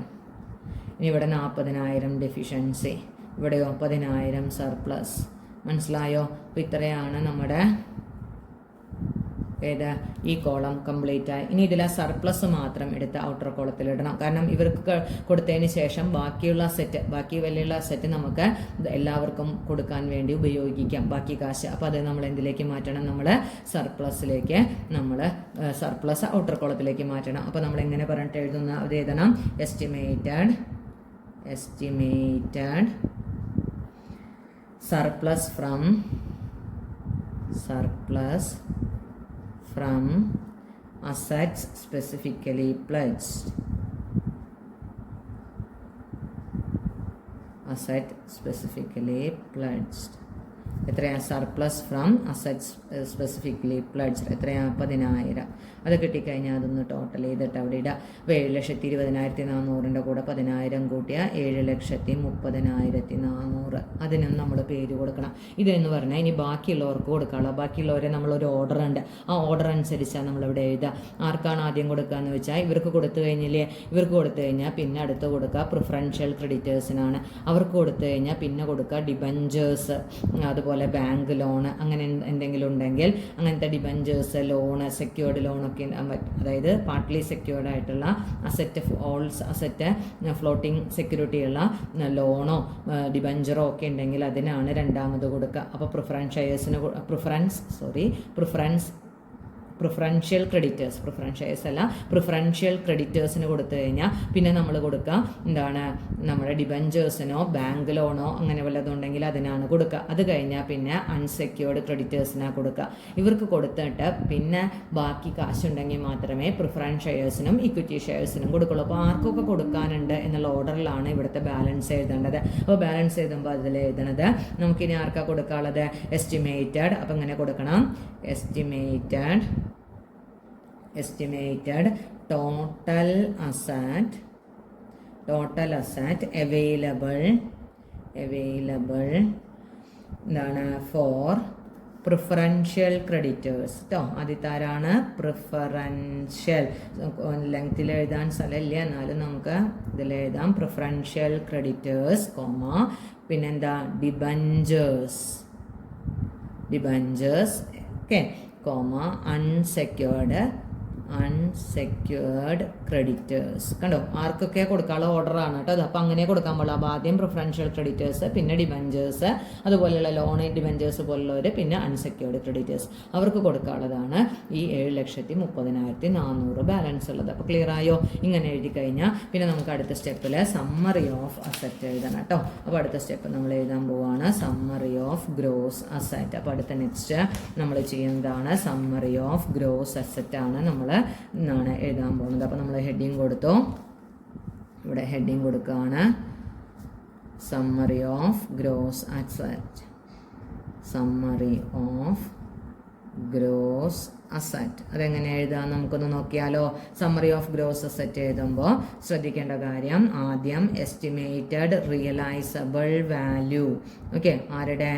ഇനി ഇവിടെ 40,000 ഡെഫിഷ്യൻസി, ഇവിടെയോ 10,000 സർപ്ലസ്. മനസ്സിലായോ? അപ്പോൾ ഇത്രയാണ് നമ്മുടെ ഈ കോളം കംപ്ലീറ്റ് ആയി. ഇനി ഇതിൽ സർപ്ലസ് മാത്രം എടുത്ത് ഔട്ടർ കോളത്തിൽ ഇടണം. കാരണം ഇവർക്ക് കൊടുത്തതിന് ശേഷം ബാക്കിയുള്ള അസറ്റ്, ബാക്കി വലിയുള്ള അസറ്റ് നമുക്ക് എല്ലാവർക്കും കൊടുക്കാൻ വേണ്ടി ഉപയോഗിക്കാം, ബാക്കി കാശ്. അപ്പോൾ അത് നമ്മൾ എന്തിലേക്ക് മാറ്റണം? നമ്മൾ സർപ്ലസിലേക്ക്, നമ്മൾ സർപ്ലസ് ഔട്ടർ കോളത്തിലേക്ക് മാറ്റണം. അപ്പോൾ നമ്മൾ എങ്ങനെ പറഞ്ഞിട്ട് എഴുതുന്ന അത് എഴുതണം, estimated surplus from assets specifically pledged. Asset specifically pledged. എത്രയാണ് surplus from assets specifically pledge എത്രയാണ് 10,000. അത് കിട്ടിക്കഴിഞ്ഞാൽ അതൊന്ന് ടോട്ടൽ ചെയ്തിട്ട് അവിടെ ഇടുക. അപ്പോൾ 7,20,400 കൂടെ 10,000 കൂട്ടിയാൽ 7,30,400. അതിനും നമ്മൾ പേര് കൊടുക്കണം. ഇതെന്ന് പറഞ്ഞാൽ ഇനി ബാക്കിയുള്ളവർക്ക് കൊടുക്കാനുള്ള ബാക്കിയുള്ളവരെ നമ്മളൊരു ഓർഡർ ഉണ്ട്, ആ ഓർഡർ അനുസരിച്ചാണ് നമ്മളിവിടെ എഴുതുക. ആർക്കാണ് ആദ്യം കൊടുക്കുക എന്ന് വെച്ചാൽ ഇവർക്ക് കൊടുത്തു കഴിഞ്ഞില്ലേ, ഇവർക്ക് കൊടുത്തു കഴിഞ്ഞാൽ പിന്നെ അടുത്ത് കൊടുക്കുക പ്രിഫറൻഷ്യൽ ക്രെഡിറ്റേഴ്സിനാണ്. അവർക്ക് കൊടുത്തു കഴിഞ്ഞാൽ പിന്നെ കൊടുക്കുക ഡിബഞ്ചേഴ്സ്, അതുപോലെ ബാങ്ക് ലോണ്, അങ്ങനെ എന്തെങ്കിലും ഉണ്ടെങ്കിൽ അങ്ങനത്തെ ഡിബഞ്ചേഴ്സ്, ലോണ്, സെക്യൂർഡ് ലോണൊക്കെ, അതായത് പാർട്ട്ലി സെക്യൂർഡ് ആയിട്ടുള്ള അസറ്റ്, ഓൾസ് അസറ്റ്, ഫ്ലോട്ടിംഗ് സെക്യൂരിറ്റി ഉള്ള ലോണോ ഡിബഞ്ചറോ ഒക്കെ ഉണ്ടെങ്കിൽ അതിനാണ് രണ്ടാമത് കൊടുക്കുക. അപ്പോൾ പ്രിഫറൻഷ്യൽ ക്രെഡിറ്റേഴ്സിന് കൊടുത്തു കഴിഞ്ഞാൽ പിന്നെ നമ്മൾ കൊടുക്കുക എന്താണ്, നമ്മുടെ ഡിബഞ്ചേഴ്സിനോ ബാങ്ക് ലോണോ അങ്ങനെ വല്ലതുണ്ടെങ്കിൽ അതിനാണ് കൊടുക്കുക. അത് കഴിഞ്ഞാൽ പിന്നെ അൺസെക്യൂർഡ് ക്രെഡിറ്റേഴ്സിനാണ് കൊടുക്കുക. ഇവർക്ക് കൊടുത്തിട്ട് പിന്നെ ബാക്കി കാശുണ്ടെങ്കിൽ മാത്രമേ പ്രിഫറൻസ് ഷെയർസിനും ഇക്വിറ്റി ഷെയർസിനും കൊടുക്കുള്ളൂ. അപ്പോൾ ആർക്കൊക്കെ കൊടുക്കാനുണ്ട് എന്നുള്ള ഓർഡറിലാണ് ഇവിടുത്തെ ബാലൻസ് എഴുതേണ്ടത്. അപ്പോൾ ബാലൻസ് എഴുതുമ്പോൾ അതിൽ എഴുതണത് നമുക്കിനി ആർക്കാണ് കൊടുക്കാനുള്ളത്, എസ്റ്റിമേറ്റഡ്. അപ്പോൾ ഇങ്ങനെ കൊടുക്കണം, estimated total asset available എന്താണ് ഫോർ പ്രിഫറൻഷ്യൽ ക്രെഡിറ്റേഴ്സ് കേട്ടോ. ആദ്യത്താരാണ് പ്രിഫറൻഷ്യൽ, ലെങ്ത്തിൽ എഴുതാൻ സ്ഥലമില്ല, എന്നാലും നമുക്ക് ഇതിൽ എഴുതാം പ്രിഫറൻഷ്യൽ ക്രെഡിറ്റേഴ്സ്, പിന്നെന്താ ഡിബഞ്ചേഴ്സ് ഓക്കെ, അൺസെക്യൂർഡ് ക്രെഡിറ്റേഴ്സ്. കണ്ടോ, ആർക്കൊക്കെ കൊടുക്കാനുള്ള ഓർഡറാണ് കേട്ടോ അത്. അപ്പോൾ അങ്ങനെ കൊടുക്കാൻ പാടില്ല. അപ്പോൾ ആദ്യം പ്രിഫറൻഷ്യൽ ക്രെഡിറ്റേഴ്സ്, പിന്നെ ഡിബഞ്ചേഴ്സ്, അതുപോലെയുള്ള ലോൺ ഡിബഞ്ചേഴ്സ് പോലുള്ളവർ, പിന്നെ അൺസെക്യൂർഡ് ക്രെഡിറ്റേഴ്സ്, അവർക്ക് കൊടുക്കാനുള്ളതാണ് ഈ 7,30,400 ബാലൻസ് ഉള്ളത്. അപ്പോൾ ക്ലിയർ ആയോ? ഇങ്ങനെ എഴുതി കഴിഞ്ഞാൽ പിന്നെ നമുക്ക് അടുത്ത സ്റ്റെപ്പിൽ സമ്മറി ഓഫ് അസറ്റ് എഴുതണം കേട്ടോ. അപ്പോൾ അടുത്ത സ്റ്റെപ്പ് നമ്മൾ എഴുതാൻ പോവുകയാണ് സമ്മറി ഓഫ് ഗ്രോസ് അസറ്റ്. അപ്പോൾ അടുത്ത നെക്സ്റ്റ് നമ്മൾ ചെയ്യുന്നതാണ് സമ്മറി ഓഫ് ഗ്രോസ് അസറ്റ് ആണ് നമ്മൾ എഴുതാൻ പോകുന്നത്. അപ്പോൾ നമ്മൾ ഹെഡിങ് കൊടുത്തു, ഇവിടെ ഹെഡിങ് കൊടുക്കുകയാണ് സമ്മറി ഓഫ് ഗ്രോസ് അസറ്റ്. അതെങ്ങനെ എഴുതാം നമുക്കൊന്ന് നോക്കിയാലോ. സമ്മറി ഓഫ് ഗ്രോസ് അസറ്റ് എഴുതുമ്പോൾ ശ്രദ്ധിക്കേണ്ട കാര്യം, ആദ്യം എസ്റ്റിമേറ്റഡ് റിയലൈസബിൾ വാല്യൂ, ഓക്കെ, ആരുടെ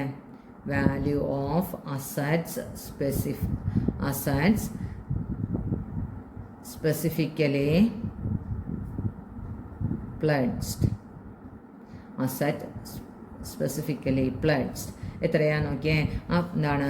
value of assets specifically pledged. എത്രയാ നോക്കിയേ, എന്താണ്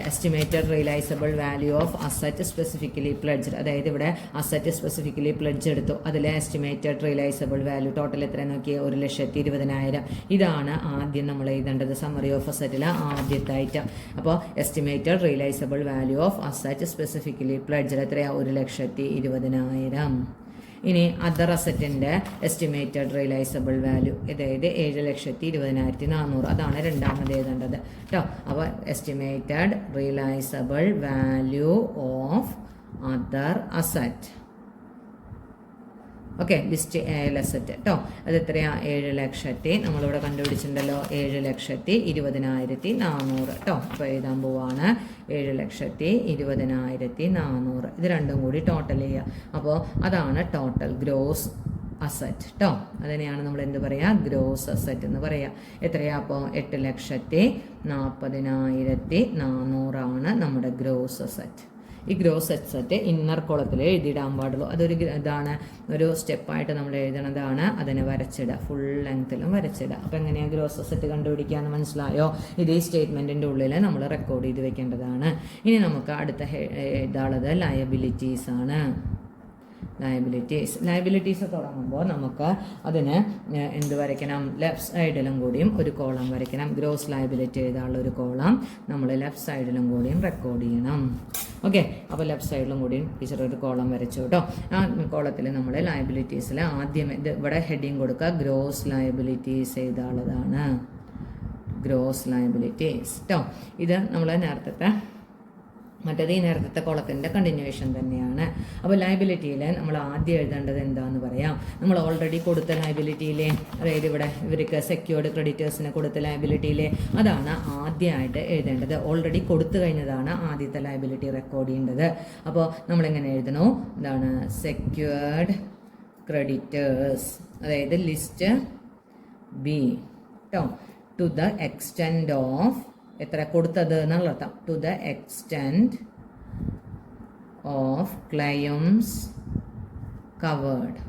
estimated realisable value of asset specifically pledge. അതായത് ഇവിടെ അസറ്റ് സ്പെസിഫിക്കലി പ്ലഡ്ജ് എടുത്തു, അതിലെ എസ്റ്റിമേറ്റഡ് റിയലൈസബിൾ വാല്യൂ ടോട്ടൽ എത്ര നോക്കിയേ 1,20,000. ഇതാണ് ആദ്യം നമ്മൾ എഴുതേണ്ടത് സമ്മറി ഓഫ് അസറ്റിലെ ആദ്യത്തെ ഐറ്റം. അപ്പോൾ estimated realisable value of asset specifically pledge എത്രയാ 1,20,000. ഇനി അതർ അസറ്റിൻ്റെ എസ്റ്റിമേറ്റഡ് റിയലൈസബിൾ വാല്യൂ, അതായത് 7,20,400, അതാണ് രണ്ടാമത് എഴുതേണ്ടത് കേട്ടോ. അപ്പോൾ estimated realisable value of other asset, okay, list L asset കേട്ടോ. അത് എത്രയാണ് 7,00,000, നമ്മളിവിടെ കണ്ടുപിടിച്ചിട്ടുണ്ടല്ലോ 7,20,400 കേട്ടോ. അപ്പോൾ എഴുതാൻ പോവാണ് 7,20,400. ഇത് രണ്ടും കൂടി ടോട്ടൽ ചെയ്യുക. അപ്പോൾ അതാണ് ടോട്ടൽ ഗ്രോസ് അസറ്റ് കേട്ടോ. അതിനെയാണ് നമ്മൾ എന്ത് പറയുക, ഗ്രോസ് അസറ്റ് എന്ന് പറയുക. എത്രയാ അപ്പോൾ 8,60,40,400 നമ്മുടെ ഗ്രോസ് അസറ്റ്. ഈ ഗ്രോസ് അസറ്റ് ഇന്നർ കോളത്തിൽ എഴുതിയിടാൻ പാടുള്ളൂ. അതൊരു ഇതാണ്, ഒരു സ്റ്റെപ്പായിട്ട് നമ്മൾ എഴുതണതാണ്. അതിനെ വരച്ചിടുക, ഫുൾ ലെങ്ത്തിലും വരച്ചിടുക. അപ്പോൾ എങ്ങനെയാണ് ഗ്രോസ് അസറ്റ് കണ്ടുപിടിക്കാമെന്ന് മനസ്സിലായോ? ഇത് ഈ സ്റ്റേറ്റ്മെൻറ്റിൻ്റെ ഉള്ളിൽ നമ്മൾ റെക്കോർഡ് ചെയ്ത് വെക്കേണ്ടതാണ്. ഇനി നമുക്ക് അടുത്ത എഴുതാനുള്ളത് ലയബിലിറ്റീസ് ആണ്. ലയബിലിറ്റീസ് തുടങ്ങുമ്പോൾ നമുക്ക് അതിന് എന്ത് വരയ്ക്കണം, ലെഫ്റ്റ് സൈഡിലും കൂടിയും ഒരു കോളം വരയ്ക്കണം. ഗ്രോസ് ലയബിലിറ്റി എഴുതാനുള്ള ഒരു കോളം നമ്മൾ ലെഫ്റ്റ് സൈഡിലും കൂടിയും റെക്കോർഡ് ചെയ്യണം. ഓക്കെ, അപ്പോൾ ലെഫ്റ്റ് സൈഡിലും കൂടിയും ടീച്ചർ ഒരു കോളം വരച്ചു കേട്ടോ. ആ കോളത്തിൽ നമ്മൾ ലയബിലിറ്റീസിൽ ആദ്യം ഇവിടെ ഹെഡിങ് കൊടുക്കുക, ഗ്രോസ് ലയബിലിറ്റീസ് എഴുതാനുള്ളതാണ്. ഗ്രോസ് ലയബിലിറ്റീസ് കേട്ടോ. ഇത് നമ്മൾ നേരത്തെ മറ്റേത് ഈ നേരത്തെ കോളത്തിൻ്റെ കണ്ടിന്യൂവേഷൻ തന്നെയാണ്. അപ്പോൾ ലയബിലിറ്റിയിൽ നമ്മൾ ആദ്യം എഴുതേണ്ടത് എന്താണെന്ന് പറയാം. നമ്മൾ ഓൾറെഡി കൊടുത്ത ലയബിലിറ്റിയിലെ, അതായത് ഇവിടെ ഇവർക്ക് സെക്യൂർഡ് ക്രെഡിറ്റേഴ്സിന് കൊടുത്ത ലയബിലിറ്റിയിലെ, അതാണ് ആദ്യമായിട്ട് എഴുതേണ്ടത്. ഓൾറെഡി കൊടുത്തു കഴിഞ്ഞതാണ് ആദ്യത്തെ ലയബിലിറ്റി റെക്കോർഡ് ചെയ്യേണ്ടത്. അപ്പോൾ നമ്മളെങ്ങനെ എഴുതണോ, എന്താണ് സെക്യൂർഡ് ക്രെഡിറ്റേഴ്സ്, അതായത് ലിസ്റ്റ് ബി കേട്ടോ, ടു ദ എക്സ്റ്റെൻഡ് ഓഫ്, എത്ര കൊടുത്തത് എന്നുള്ള അർത്ഥം, to the extent of claims covered.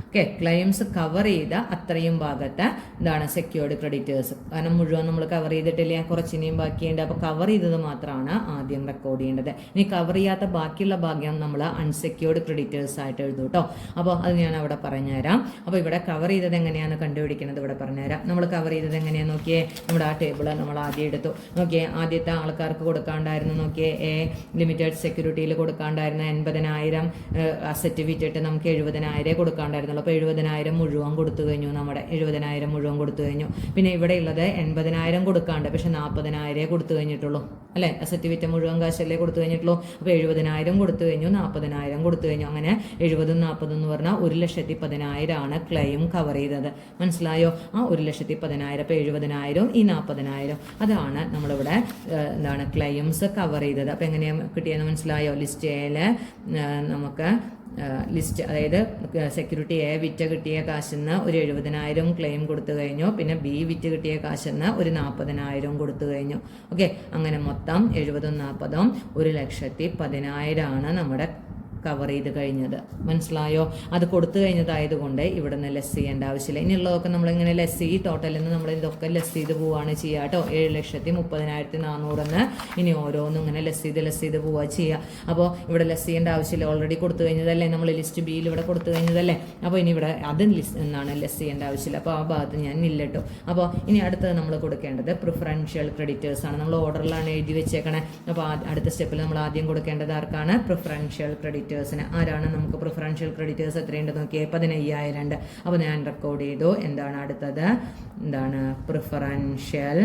Okay, claims cover ചെയ്ത അത്രയും ഭാഗത്ത് എന്താണ് സെക്യൂർഡ് ക്രെഡിറ്റേഴ്സ്. കാരണം മുഴുവൻ നമ്മൾ കവർ ചെയ്തിട്ടില്ല, കുറച്ചിനെയും ബാക്കിയുണ്ട്. അപ്പോൾ കവർ ചെയ്തത് മാത്രമാണ് ആദ്യം റെക്കോർഡ് ചെയ്യേണ്ടത്. ഇനി കവർ ചെയ്യാത്ത ബാക്കിയുള്ള ഭാഗ്യം നമ്മൾ അൺസെക്യൂർഡ് ക്രെഡിറ്റേഴ്സ് ആയിട്ട് എഴുതും കേട്ടോ. അപ്പോൾ അത് ഞാൻ അവിടെ പറഞ്ഞുതരാം. അപ്പോൾ ഇവിടെ കവർ ചെയ്തത് എങ്ങനെയാണ് കണ്ടുപിടിക്കുന്നത് ഇവിടെ പറഞ്ഞുതരാം. നമ്മൾ കവർ ചെയ്തത് എങ്ങനെയാണെന്ന് നോക്കിയേ, നമ്മുടെ ആ ടേബിൾ നമ്മൾ ആദ്യം എടുത്തു. നോക്കിയേ, ആദ്യത്തെ ആൾക്കാർക്ക് കൊടുക്കാണ്ടായിരുന്നു, നോക്കിയേ എ ലിമിറ്റഡ് സെക്യൂരിറ്റിയിൽ കൊടുക്കാണ്ടായിരുന്ന 80,000 അസറ്റ് വിറ്റിട്ട് നമുക്ക് 70,000 കൊടുക്കാണ്ടായിരുന്നുള്ളൂ. അപ്പോൾ 70,000 മുഴുവൻ കൊടുത്തു കഴിഞ്ഞു, നമ്മുടെ 70,000 മുഴുവൻ കൊടുത്തു കഴിഞ്ഞു. പിന്നെ ഇവിടെ ഉള്ളത് 80,000 കൊടുക്കാണ്ട്, പക്ഷെ 40,000 കൊടുത്തു കഴിഞ്ഞിട്ടുള്ളൂ അല്ലേ. അസറ്റ് വിറ്റ മുഴുവൻ കാശല്ലേ കൊടുത്തു കഴിഞ്ഞിട്ടുള്ളൂ. അപ്പോൾ 70,000 കൊടുത്തു കഴിഞ്ഞു, 40,000 കൊടുത്തു കഴിഞ്ഞു. അങ്ങനെ 70 40 എന്ന് പറഞ്ഞാൽ 1,10,000 ആണ് ക്ലെയിം കവർ ചെയ്തത്. മനസ്സിലായോ? ആ 1,10,000 ഇപ്പോൾ 70,000 ഈ 40,000 അതാണ് നമ്മളിവിടെ എന്താണ് ക്ലെയിംസ് കവർ ചെയ്തത്. അപ്പോൾ എങ്ങനെയാണ് കിട്ടിയെന്ന് മനസ്സിലായോ? ലിസ്റ്റ് എയിൽ നമുക്ക് ലിസ്റ്റ്, അതായത് സെക്യൂരിറ്റി എ വിറ്റ് കിട്ടിയ കാശിന്ന് ഒരു 70,000 ക്ലെയിം കൊടുത്തു കഴിഞ്ഞു. പിന്നെ ബി വിറ്റ് കിട്ടിയ കാശിന്ന് ഒരു 40,000 കൊടുത്തു കഴിഞ്ഞു. ഓക്കെ, അങ്ങനെ മൊത്തം 70 40 1,10,000 ആണ് നമ്മുടെ കവർ ചെയ്ത് കഴിഞ്ഞത്. മനസ്സിലായോ? അത് കൊടുത്തു കഴിഞ്ഞതായതുകൊണ്ട് ഇവിടെ നിന്ന് ലെസ് ചെയ്യേണ്ട ആവശ്യമില്ല. ഇനിയുള്ളതൊക്കെ നമ്മളിങ്ങനെ ലെസ് ചെയ്യും, ടോട്ടലിൽ നിന്ന് നമ്മൾ ഇതൊക്കെ ലെസ് ചെയ്ത് പോവുകയാണ് ചെയ്യുക കേട്ടോ. 7,30,400 ഇനി ഓരോന്നും ഇങ്ങനെ ലെസ് ചെയ്ത് പോവുക ചെയ്യുക. അപ്പോൾ ഇവിടെ ലെസ് ചെയ്യേണ്ട ആവശ്യമില്ല, ഓൾറെഡി കൊടുത്തു കഴിഞ്ഞതല്ലേ, നമ്മൾ ലിസ്റ്റ് ബിയിൽ ഇവിടെ കൊടുത്തു കഴിഞ്ഞതല്ലേ. അപ്പോൾ ഇനി ഇവിടെ അത് ലെസ് ചെയ്യേണ്ട ആവശ്യമില്ല. അപ്പോൾ ആ ഭാഗത്ത് ഞാൻ ഇല്ലട്ടോ. അപ്പോൾ ഇനി അടുത്തത് നമ്മൾ കൊടുക്കേണ്ടത് പ്രിഫറൻഷ്യൽ ക്രെഡിറ്റേഴ്സ് ആണ്. നമ്മൾ ഓർഡറിലാണ് എഴുതി വെച്ചേക്കണേ. അപ്പോൾ അടുത്ത സ്റ്റെപ്പിൽ നമ്മൾ ആദ്യം കൊടുക്കേണ്ടത് ആർക്കാണ്? പ്രിഫറൻഷ്യൽ ക്രെഡിറ്റേഴ്സിന്. ആരാണ് നമുക്ക് പ്രിഫറൻഷ്യൽ ക്രെഡിറ്റേഴ്സ് എത്രയുണ്ട് നോക്കിയേ, 15,000 ഉണ്ട്. അപ്പോൾ ഞാൻ റെക്കോർഡ് ചെയ്തു. എന്താണ് അടുത്തത്? എന്താണ് പ്രിഫറൻഷ്യൽ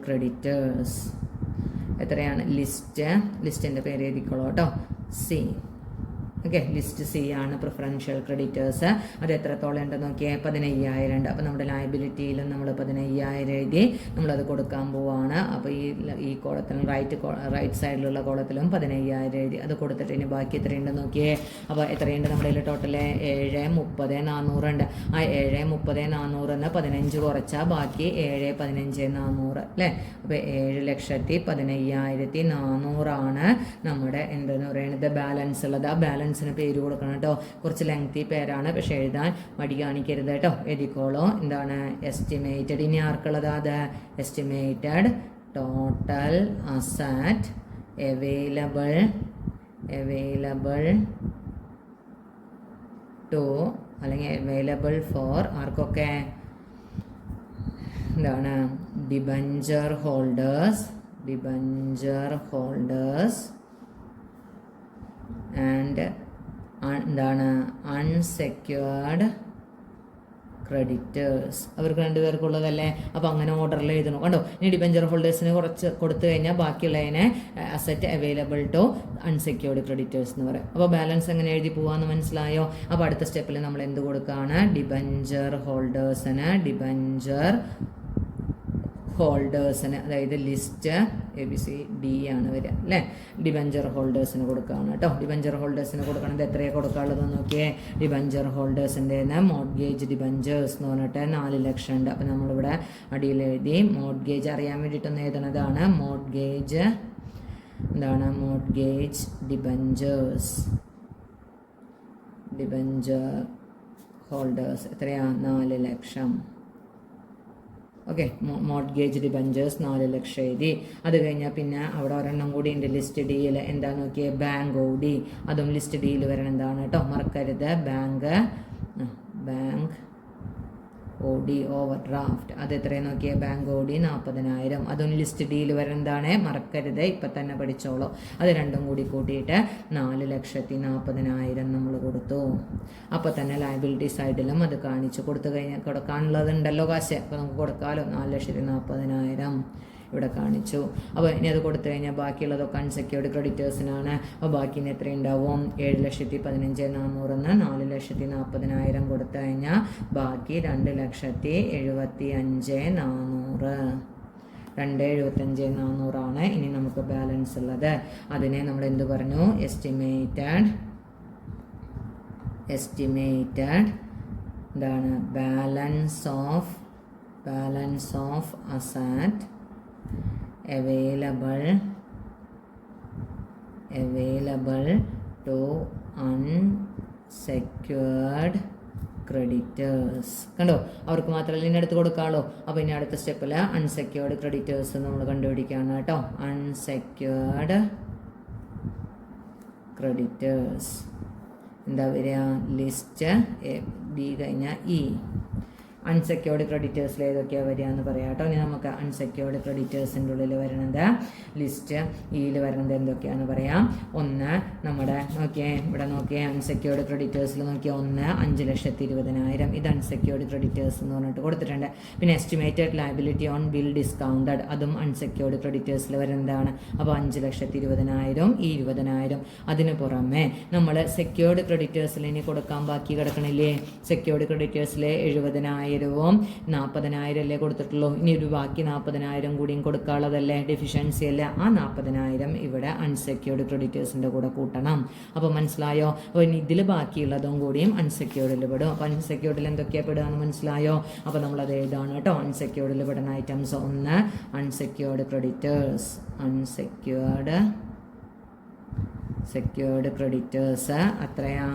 ക്രെഡിറ്റേഴ്സ് എത്രയാണ്? ലിസ്റ്റിൻ്റെ പേര് എഴുതിക്കോളൂ കേട്ടോ, സി. ഓക്കെ, ലിസ്റ്റ് സി ആണ് പ്രിഫറൻഷ്യൽ ക്രെഡിറ്റേഴ്സ്. അത് എത്രത്തോളം ഉണ്ട് നോക്കിയേ, 15,000 ഉണ്ട്. അപ്പോൾ നമ്മുടെ ലയബിലിറ്റിയിലും നമ്മൾ 15,000 എഴുതി നമ്മളത് കൊടുക്കാൻ പോവാണ്. അപ്പോൾ ഈ കോളത്തിലും റൈറ്റ് സൈഡിലുള്ള കോളത്തിലും 15,000 എഴുതി അത് കൊടുത്തിട്ട് ഇനി ബാക്കി എത്രയുണ്ടെന്ന് നോക്കിയേ. അപ്പോൾ എത്രയുണ്ട് നമ്മുടെ കയ്യിൽ ടോട്ടല്? 7,30,400 ഉണ്ട്. ആ 7,30,400 15 കുറച്ചാൽ ബാക്കി 7,15,400 അല്ലേ. അപ്പോൾ 7,15,400 ആണ് നമ്മുടെ എന്തെന്ന് പറയുന്നത് ബാലൻസ് ഉള്ളത്. ആ ബാലൻസിന് പേര് കൊടുക്കണം കേട്ടോ. കുറച്ച് ലെങ്തി പേരാണ്, പക്ഷെ എഴുതാൻ മടി കാണിക്കരുത് കേട്ടോ. എഴുതിക്കോളൂ. എന്താണ് എസ്റ്റിമേറ്റഡ്? ഇനി ആർക്കുള്ളത്? അത് estimated total asset available to, അല്ലെങ്കിൽ അവൈലബിൾ ഫോർ ആർക്കൊക്കെ? എന്താണ് ഡിബഞ്ചർ ഹോൾഡേഴ്സ് ആൻഡ് എന്താണ് അൺസെക്യൂർഡ് ക്രെഡിറ്റേഴ്സ്. അവർക്ക് 2 പേർക്കുള്ളതല്ലേ. അപ്പോൾ അങ്ങനെ ഓർഡറിൽ എഴുതണം കണ്ടോ. ഇനി ഡിബഞ്ചർ ഹോൾഡേഴ്സിന് കുറച്ച് കൊടുത്തു കഴിഞ്ഞാൽ ബാക്കിയുള്ളതിനെ asset available to unsecured creditors എന്ന് പറയും. അപ്പോൾ ബാലൻസ് എങ്ങനെ എഴുതി പോവാന്ന് മനസ്സിലായോ? അപ്പോൾ അടുത്ത സ്റ്റെപ്പിൽ നമ്മൾ എന്ത് കൊടുക്കുകയാണ്? ഡിബഞ്ചർ ഹോൾഡേഴ്സിന്, അതായത് ലിസ്റ്റ് ABC D ആണ് വരിക അല്ലേ. ഡിബഞ്ചർ ഹോൾഡേഴ്സിന് കൊടുക്കുകയാണ് കേട്ടോ. ഡിബഞ്ചർ ഹോൾഡേഴ്സിന് കൊടുക്കണത് എത്രയാണ് കൊടുക്കാനുള്ളത് നോക്കിയേ. ഡിബഞ്ചർ ഹോൾഡേഴ്സിൻ്റെ മോർഗേജ് ഡിബഞ്ചേഴ്സ് എന്ന് പറഞ്ഞിട്ട് 4 ലക്ഷം ഉണ്ട്. അപ്പോൾ നമ്മളിവിടെ അടിയിൽ എഴുതി മോർഗേജ് അറിയാൻ വേണ്ടിയിട്ടൊന്ന് എഴുതണതാണ്. മോർഗേജ് ഡിബഞ്ചർ ഹോൾഡേഴ്സ് എത്രയാണ്? 4 ലക്ഷം. ഓക്കെ, മോർഗേജ് ഡിബഞ്ചേഴ്സ് 4 ലക്ഷം എഴുതി. അത് കഴിഞ്ഞാൽ പിന്നെ അവിടെ ഒരെണ്ണം കൂടി ഉണ്ട് ലിസ്റ്റ് ഡിയിൽ. എന്താണെന്ന് നോക്കിയേ, ബാങ്ക് OD. അതും ലിസ്റ്റ് ഡിയിൽ വരണം. എന്താണ് കേട്ടോ, മറക്കരുത്. ബാങ്ക് OD ഓവർ ഡ്രാഫ്റ്റ് അത് എത്രയാണ് നോക്കിയാൽ ബാങ്ക് OD 40,000. അതും ലിസ്റ്റ് ഡിയിൽ വരുന്നതാണ്, മറക്കരുത്, ഇപ്പം തന്നെ പഠിച്ചോളൂ. അത് രണ്ടും കൂടി കൂട്ടിയിട്ട് 4,40,000 നമ്മൾ കൊടുത്തു. അപ്പോൾ തന്നെ ലയബിലിറ്റി സൈഡിലും അത് കാണിച്ചു കൊടുത്തു കഴിഞ്ഞാൽ കൊടുക്കാനുള്ളതുണ്ടല്ലോ കാശ്, അപ്പോൾ നമുക്ക് കൊടുക്കാമല്ലോ. 4,40,000 ഇവിടെ കാണിച്ചു. അപ്പോൾ ഇനി അത് കൊടുത്തു കഴിഞ്ഞാൽ ബാക്കിയുള്ളതൊക്കെ അൺസെക്യൂർഡ് ക്രെഡിറ്റേഴ്സിനാണ്. അപ്പോൾ ബാക്കി ഇനി എത്രയുണ്ടാവും? 7,15,400 4,40,000 കൊടുത്തു കഴിഞ്ഞാൽ ബാക്കി 2,75,400. 2,75,400 ഇനി നമുക്ക് ബാലൻസ് ഉള്ളത്. അതിനെ നമ്മൾ എന്ത് പറഞ്ഞു? എസ്റ്റിമേറ്റഡ് എന്താണ്? Balance of asset available to unsecured creditors. കണ്ടോ, അവർക്ക് മാത്രമല്ല ഇനി അടുത്ത് കൊടുക്കാമല്ലോ. അപ്പോൾ ഇനി അടുത്ത സ്റ്റെപ്പിൽ അൺസെക്യൂർഡ് ക്രെഡിറ്റേഴ്സ് നമ്മൾ കണ്ടുപിടിക്കുകയാണ് കേട്ടോ. അൺസെക്യൂർഡ് ക്രെഡിറ്റേഴ്സ് എന്താ വരിക? ലിസ്റ്റ് D കഴിഞ്ഞാൽ E. അൺസെക്യൂർഡ് ക്രെഡിറ്റേഴ്സിൽ ഏതൊക്കെയാണ് വരിക എന്ന് പറയാം കേട്ടോ. ഇനി നമുക്ക് അൺസെക്യൂർഡ് ക്രെഡിറ്റേഴ്സിൻ്റെ ഉള്ളിൽ വരുന്നത് ലിസ്റ്റ് ഇയിൽ വരുന്നത് എന്തൊക്കെയാണെന്ന് പറയാം. ഒന്ന് നമ്മുടെ ഇവിടെ നോക്കിയേ അൺസെക്യൂർഡ് ക്രെഡിറ്റേഴ്സിൽ നോക്കിയാൽ 5,20,000 ഇത് അൺസെക്യൂർഡ് ക്രെഡിറ്റേഴ്സ് എന്ന് പറഞ്ഞിട്ട് കൊടുത്തിട്ടുണ്ട്. പിന്നെ estimated liability on bill discounted അതും അൺസെക്യൂർഡ് ക്രെഡിറ്റേഴ്സിൽ വരുന്നതാണ്. അപ്പോൾ 5,20,000 ഈ 20,000. അതിന് പുറമെ നമ്മൾ സെക്യൂർഡ് ക്രെഡിറ്റേഴ്സിൽ ഇനി കൊടുക്കാൻ ബാക്കി കിടക്കണില്ലേ? സെക്യൂർഡ് ക്രെഡിറ്റേഴ്സിൽ 70,000 40,000 അല്ലേ കൊടുത്തിട്ടുള്ളൂ. ഇനി ഒരു ബാക്കി 40,000 കൂടിയും കൊടുക്കാനുള്ളതല്ലേ, ഡെഫിഷ്യൻസി അല്ലേ. ആ 40,000 ഇവിടെ അൺസെക്യൂർഡ് ക്രെഡിറ്റേഴ്സിൻ്റെ കൂടെ കൂട്ടണം. അപ്പോൾ മനസ്സിലായോ? അപ്പോൾ ഇനി ഇതിൽ ബാക്കിയുള്ളതും കൂടിയും അൺസെക്യൂർഡിൽ പെടും. അപ്പോൾ അൺസെക്യൂർഡിൽ എന്തൊക്കെയാണ് പെടുക എന്ന് മനസ്സിലായോ? അപ്പോൾ നമ്മളത് എഴുതാണ് കേട്ടോ. അൺസെക്യൂർഡിൽ പെടുന്ന ഐറ്റംസ് ഒന്ന് അൺസെക്യൂർഡ് ക്രെഡിറ്റേഴ്സ്. സെക്യൂർഡ് ക്രെഡിറ്റേഴ്സ് അത്രയാ?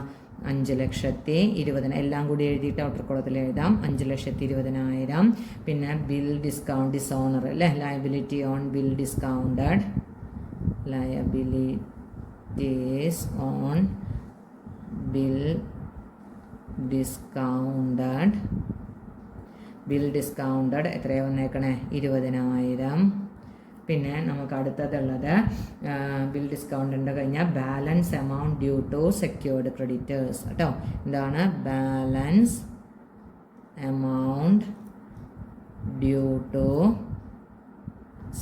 5,20,000 എല്ലാം കൂടി എഴുതിയിട്ട് ഔട്ടർ കോളത്തിൽ എഴുതാം. 5,20,000. പിന്നെ ബിൽ ഡിസ്കൗണ്ട് ഡിസോണർ അല്ലേ, liability on bill discounted. Liabilities on bill discounted എത്രയാണ് വന്നേക്കണേ? 20,000. പിന്നെ നമുക്ക് അടുത്തതുള്ളത് ബിൽ ഡിസ്കൗണ്ടിൻ്റെ കഴിഞ്ഞാൽ balance amount due to secured creditors കേട്ടോ. എന്താണ് balance amount due to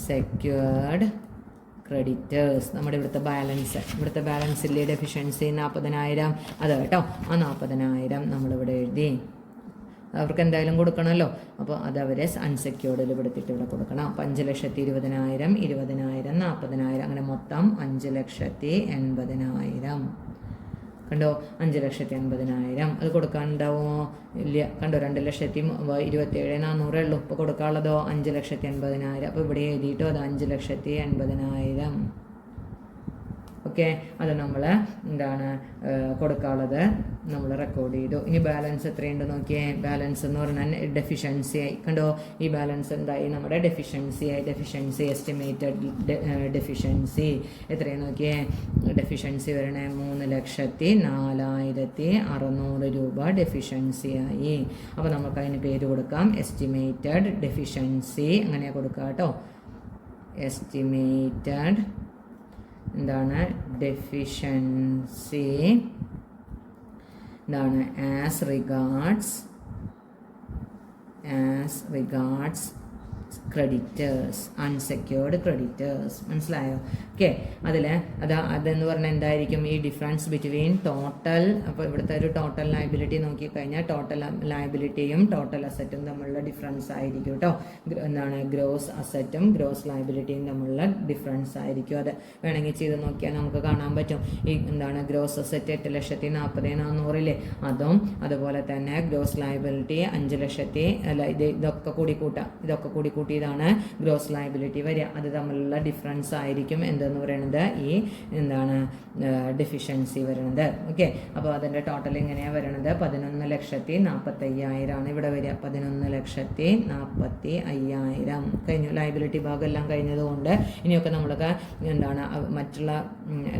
secured creditors? നമ്മുടെ ഇവിടുത്തെ ബാലൻസ് ഇല്ലേ, ഡെഫിഷ്യൻസി 40,000 അത് കേട്ടോ. ആ 40,000 നമ്മളിവിടെ എഴുതി. അവർക്ക് എന്തായാലും കൊടുക്കണമല്ലോ. അപ്പോൾ അത് അവരെ അൺസെക്യൂർഡിൽ പെടുത്തിയിട്ട് ഇവിടെ കൊടുക്കണം. അപ്പോൾ 5,20,000 20,000 40,000 അങ്ങനെ മൊത്തം 5,80,000. കണ്ടോ, 5,80,000. അത് കൊടുക്കാനുണ്ടാവുമോ? ഇല്ല. കണ്ടോ, 2,27,400 ഉള്ളൂ. ഇപ്പോൾ കൊടുക്കാനുള്ളതോ 5,80,000. അപ്പോൾ ഇവിടെ എഴുതിയിട്ടോ അത് 5,80,000. ഓക്കെ, അത് നമ്മൾ എന്താണ് കൊടുക്കാനുള്ളത് നമ്മൾ റെക്കോർഡ് ചെയ്തു. ഇനി ബാലൻസ് എത്രയുണ്ട് നോക്കിയേ. ബാലൻസ് എന്ന് പറഞ്ഞാൽ ഡെഫിഷ്യൻസി ആയി. കണ്ടോ, ഈ ബാലൻസ് എന്തായി? നമ്മുടെ ഡെഫിഷ്യൻസി എസ്റ്റിമേറ്റഡ് ഡെഫിഷ്യൻസി എത്രയാണ് നോക്കിയേ? ഡെഫിഷ്യൻസി വരണേ 3,04,600 രൂപ ഡെഫിഷ്യൻസി ആയി. അപ്പോൾ നമുക്ക് അതിന് പേര് കൊടുക്കാം എസ്റ്റിമേറ്റഡ് ഡെഫിഷ്യൻസി. അങ്ങനെ കൊടുക്കാം കേട്ടോ. എസ്റ്റിമേറ്റഡ് എന്താണ് ഡെഫിഷ്യൻസി എന്താണ് as regards creditors, unsecured creditors. മനസ്സിലായോ? ഓക്കെ, അതെന്ന് പറഞ്ഞാൽ എന്തായിരിക്കും? ഈ ഡിഫറൻസ് ബിറ്റ്വീൻ ടോട്ടൽ. അപ്പോൾ ഇവിടുത്തെ ഒരു ടോട്ടൽ ലയബിലിറ്റി നോക്കിക്കഴിഞ്ഞാൽ ടോട്ടൽ ലയബിലിറ്റിയും ടോട്ടൽ അസറ്റും തമ്മിലുള്ള ഡിഫറൻസ് ആയിരിക്കും കേട്ടോ. എന്താണ് ഗ്രോസ് അസറ്റും ഗ്രോസ് ലയബിലിറ്റിയും തമ്മിലുള്ള ഡിഫറൻസ് ആയിരിക്കും. അത് വേണമെങ്കിൽ ചെയ്ത് നോക്കിയാൽ നമുക്ക് കാണാൻ പറ്റും. ഈ എന്താണ് ഗ്രോസ് അസറ്റ് 8,40,400 അതും അതുപോലെ തന്നെ ഗ്രോസ് ലയബിലിറ്റി 5,00,000 അല്ല, ഇതൊക്കെ കൂടി കൂട്ടി ചെയ്താണ് ഗ്രോസ് ലയബിലിറ്റി വരിക. അത് തമ്മിലുള്ള ഡിഫറൻസ് ആയിരിക്കും എന്തെന്ന് പറയുന്നത് ഈ എന്താണ് ഡെഫിഷ്യൻസി വരുന്നത്. ഓക്കെ, അപ്പോൾ അതിൻ്റെ ടോട്ടൽ ഇങ്ങനെയാണ് വരുന്നത് 11,45,000 ഇവിടെ വരിക. 11,45,000 കഴിഞ്ഞു. ലയബിലിറ്റി ഭാഗം എല്ലാം കഴിഞ്ഞതുകൊണ്ട് ഇനിയൊക്കെ നമ്മൾക്ക് എന്താണ് മറ്റുള്ള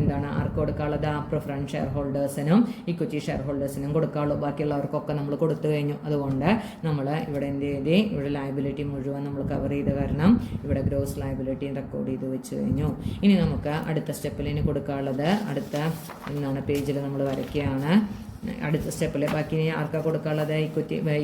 എന്താണ് ആർക്ക് കൊടുക്കാനുള്ളത്? ആ പ്രിഫറൻസ് ഷെയർ ഹോൾഡേഴ്സിനും ഇക്വിറ്റി ഷെയർ ഹോൾഡേഴ്സിനും കൊടുക്കാനുള്ളൂ. ബാക്കിയുള്ളവർക്കൊക്കെ നമ്മൾ കൊടുത്തു കഴിഞ്ഞു. അതുകൊണ്ട് നമ്മൾ ഇവിടെ എന്ത് ചെയ്ത് ഇവിടെ ലയബിലിറ്റി മുഴുവൻ നമ്മൾ കവർ ചെയ്ത് കാരണം ഇവിടെ ഗ്രോസ് ലയബിലിറ്റി റെക്കോർഡ് ചെയ്ത് വെച്ച് കഴിഞ്ഞു. ഇനി നമുക്ക് അടുത്ത സ്റ്റെപ്പിൽ ഇനി കൊടുക്കാനുള്ളത് അടുത്ത എന്താണ് പേജിൽ നമ്മൾ വരയ്ക്കുകയാണ്. അടുത്ത സ്റ്റെപ്പിൽ ബാക്കി ഇനി ആർക്കാണ് കൊടുക്കാനുള്ളത്?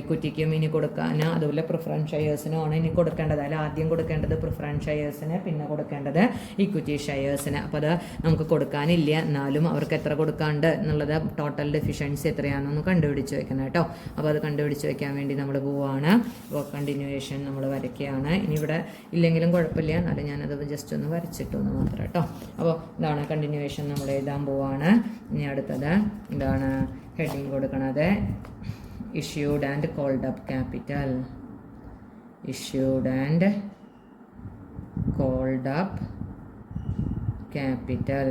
ഇക്വിറ്റിക്കും ഇനി കൊടുക്കാൻ, അതുപോലെ പ്രിഫറൻസ് ഷെയർസിനും ആണ് ഇനി കൊടുക്കേണ്ടത്. അതിൽ ആദ്യം കൊടുക്കേണ്ടത് പ്രിഫറൻസ് ഷെയർസിന്, പിന്നെ കൊടുക്കേണ്ടത് ഇക്വിറ്റി ഷെയർസിന്. അപ്പോൾ അത് നമുക്ക് കൊടുക്കാനില്ല, എന്നാലും അവർക്ക് എത്ര കൊടുക്കാണ്ട് എന്നുള്ളത് ടോട്ടൽ ഡെഫിഷ്യൻസി എത്രയാണെന്നൊന്ന് കണ്ടുപിടിച്ച് വെക്കണം കേട്ടോ. അപ്പോൾ അത് കണ്ടുപിടിച്ച് വെക്കാൻ വേണ്ടി നമ്മൾ പോവുകയാണ്. അപ്പോൾ കണ്ടിന്യൂവേഷൻ നമ്മൾ വരയ്ക്കുകയാണ്. ഇനി ഇവിടെ ഇല്ലെങ്കിലും കുഴപ്പമില്ല, എന്നാലും ഞാനത് ജസ്റ്റ് ഒന്ന് വരച്ചിട്ടൊന്ന് മാത്രം കേട്ടോ. അപ്പോൾ ഇതാണ് കണ്ടിന്യൂവേഷൻ നമ്മൾ എഴുതാൻ പോവുകയാണ്. ഇനി അടുത്തത് ഇതാണ് ഹെഡിങ് കൊടുക്കണത് issued and called up capital. Issued and called up capital.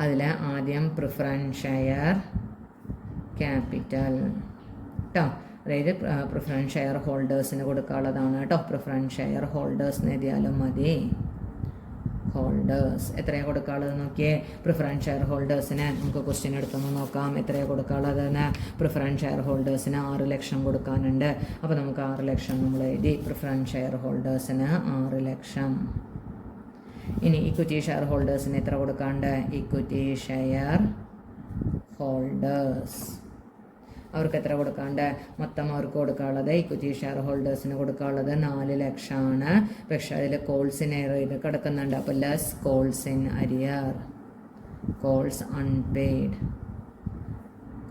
അതിൽ ആദ്യം പ്രിഫറൻസ് ഷെയർ ക്യാപിറ്റൽ കേട്ടോ. അതായത് പ്രിഫറൻസ് ഷെയർ ഹോൾഡേഴ്സിന് കൊടുക്കാനുള്ളതാണ് കേട്ടോ. പ്രിഫറൻസ് ഷെയർ ഹോൾഡേഴ്സിന് എഴുതിയാലും മതി. ഹോൾഡേഴ്സ് എത്രയാണ് കൊടുക്കാനുള്ളത് നോക്കിയേ. പ്രിഫറൻസ് ഷെയർ ഹോൾഡേഴ്സിന് നമുക്ക് ക്വസ്റ്റ്യൻ എടുത്തൊന്ന് നോക്കാം. എത്രയാണ് കൊടുക്കാനുള്ളതെന്ന്? പ്രിഫറൻസ് ഷെയർ ഹോൾഡേഴ്സിന് 6 ലക്ഷം കൊടുക്കാനുണ്ട്. അപ്പോൾ നമുക്ക് 6 ലക്ഷം നമ്മൾ എഴുതി. പ്രിഫറൻസ് ഷെയർ ഹോൾഡേഴ്സിന് 6 ലക്ഷം. ഇനി ഇക്വിറ്റി ഷെയർ ഹോൾഡേഴ്സിന് എത്ര കൊടുക്കാണ്ട്? ഇക്വിറ്റി ഷെയർ ഹോൾഡേഴ്സ് അവർക്ക് എത്ര കൊടുക്കാണ്ട്? മൊത്തം അവർക്ക് കൊടുക്കാനുള്ളത് ഇക്വിറ്റി ഷെയർ ഹോൾഡേഴ്സിന് കൊടുക്കാനുള്ളത് 4 ലക്ഷമാണ്. പക്ഷെ അതിൽ കോൾസ് ഇൻ എയർ ഇത് കിടക്കുന്നുണ്ട്. അപ്പോൾ less calls in arrear, calls unpaid.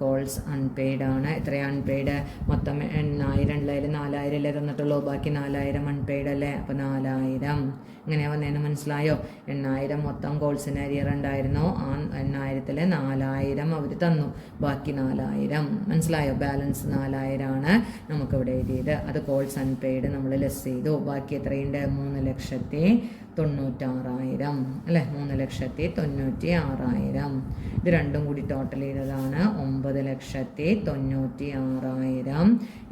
Calls unpaid ആണ്. എത്രയാണ് അൺപെയ്ഡ്? മൊത്തം 8,000 ഉള്ളതിൽ 4,000 അല്ലേ തന്നിട്ടുള്ളൂ, ബാക്കി 4,000 അൺപെയ്ഡ് അല്ലേ. അപ്പോൾ 4,000 ഇങ്ങനെ വന്നതിന് മനസ്സിലായോ? 8,000 മൊത്തം കോൾസിന് അരിയർ ഉണ്ടായിരുന്നു. ആ 8,000-ൽ 4,000 അവർ തന്നു, ബാക്കി 4,000 മനസ്സിലായോ? ബാലൻസ് 4,000 ആണ് നമുക്കിവിടെ എഴുതിയത്. അത് കോൾസ് അൺപെയ്ഡ് നമ്മൾ ലെസ് ചെയ്തു. ബാക്കി എത്രയുണ്ട്? 3,96,000 അല്ലേ. 3,96,000 ഇത് രണ്ടും കൂടി ടോട്ടൽ ചെയ്തതാണ് 9,96,000.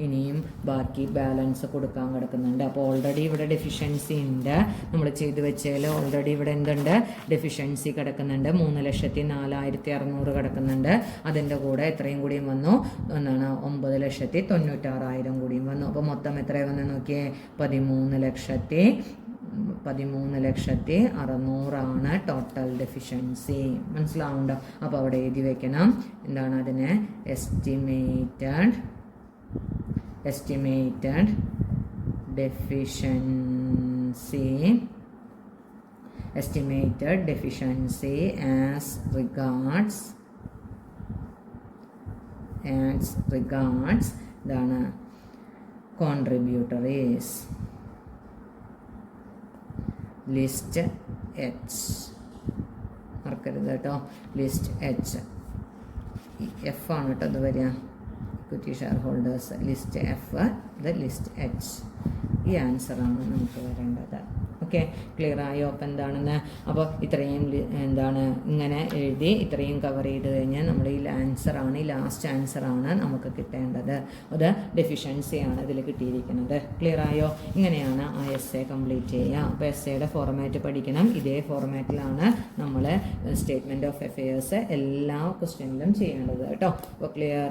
ഇനിയും ബാക്കി ബാലൻസ് കൊടുക്കാൻ കിടക്കുന്നുണ്ട്. അപ്പോൾ ഓൾറെഡി ഇവിടെ ഡെഫിഷ്യൻസി ഉണ്ട്. നമ്മൾ ചെയ്ത് വെച്ചാൽ ഓൾറെഡി ഇവിടെ എന്തുണ്ട്? ഡെഫിഷ്യൻസി കിടക്കുന്നുണ്ട്. 3,04,600 കിടക്കുന്നുണ്ട്. അതിൻ്റെ കൂടെ എത്രയും കൂടിയും വന്നു എന്നാണ് 9,96,000 കൂടിയും വന്നു. അപ്പോൾ മൊത്തം എത്രയാണ് വന്ന് നോക്കിയേ? 13,600,000 ടോട്ടൽ ഡെഫിഷ്യൻസി. മനസ്സിലാവുണ്ടോ? അപ്പോൾ അവിടെ എഴുതി വെക്കണം. എന്താണ് അതിന്? Estimated deficiency. Estimated deficiency as regards ഇതാണ് contributories. ലിസ്റ്റ് എച്ച് മറക്കരുത് കേട്ടോ. ലിസ്റ്റ് എച്ച് എഫ് ആണ് കേട്ടോ അത് വരിക. Equity share holders list F, ഇത് ലിസ്റ്റ് എച്ച്. ഈ ആൻസറാണ് നമുക്ക് വരേണ്ടത്. ഓക്കെ, ക്ലിയർ ആയോ? അപ്പം എന്താണെന്ന്? അപ്പോൾ ഇത്രയും എന്താണ് ഇങ്ങനെ എഴുതി ഇത്രയും കവർ ചെയ്ത് കഴിഞ്ഞാൽ നമ്മൾ ഈ ആൻസറാണ്, ഈ ലാസ്റ്റ് ആൻസറാണ് നമുക്ക് കിട്ടേണ്ടത്. അത് ഡെഫിഷ്യൻസിയാണ് ഇതിൽ കിട്ടിയിരിക്കുന്നത്. ക്ലിയർ ആയോ? ഇങ്ങനെയാണ് ആ എസ് എ കംപ്ലീറ്റ് ചെയ്യുക. അപ്പോൾ എസ് എയുടെ ഫോർമാറ്റ് പഠിക്കണം. ഇതേ ഫോർമാറ്റിലാണ് നമ്മൾ സ്റ്റേറ്റ്മെൻറ്റ് ഓഫ് അഫയേഴ്സ് എല്ലാ ക്വസ്റ്റ്യനിലും ചെയ്യേണ്ടത് കേട്ടോ. അപ്പോൾ ക്ലിയർ?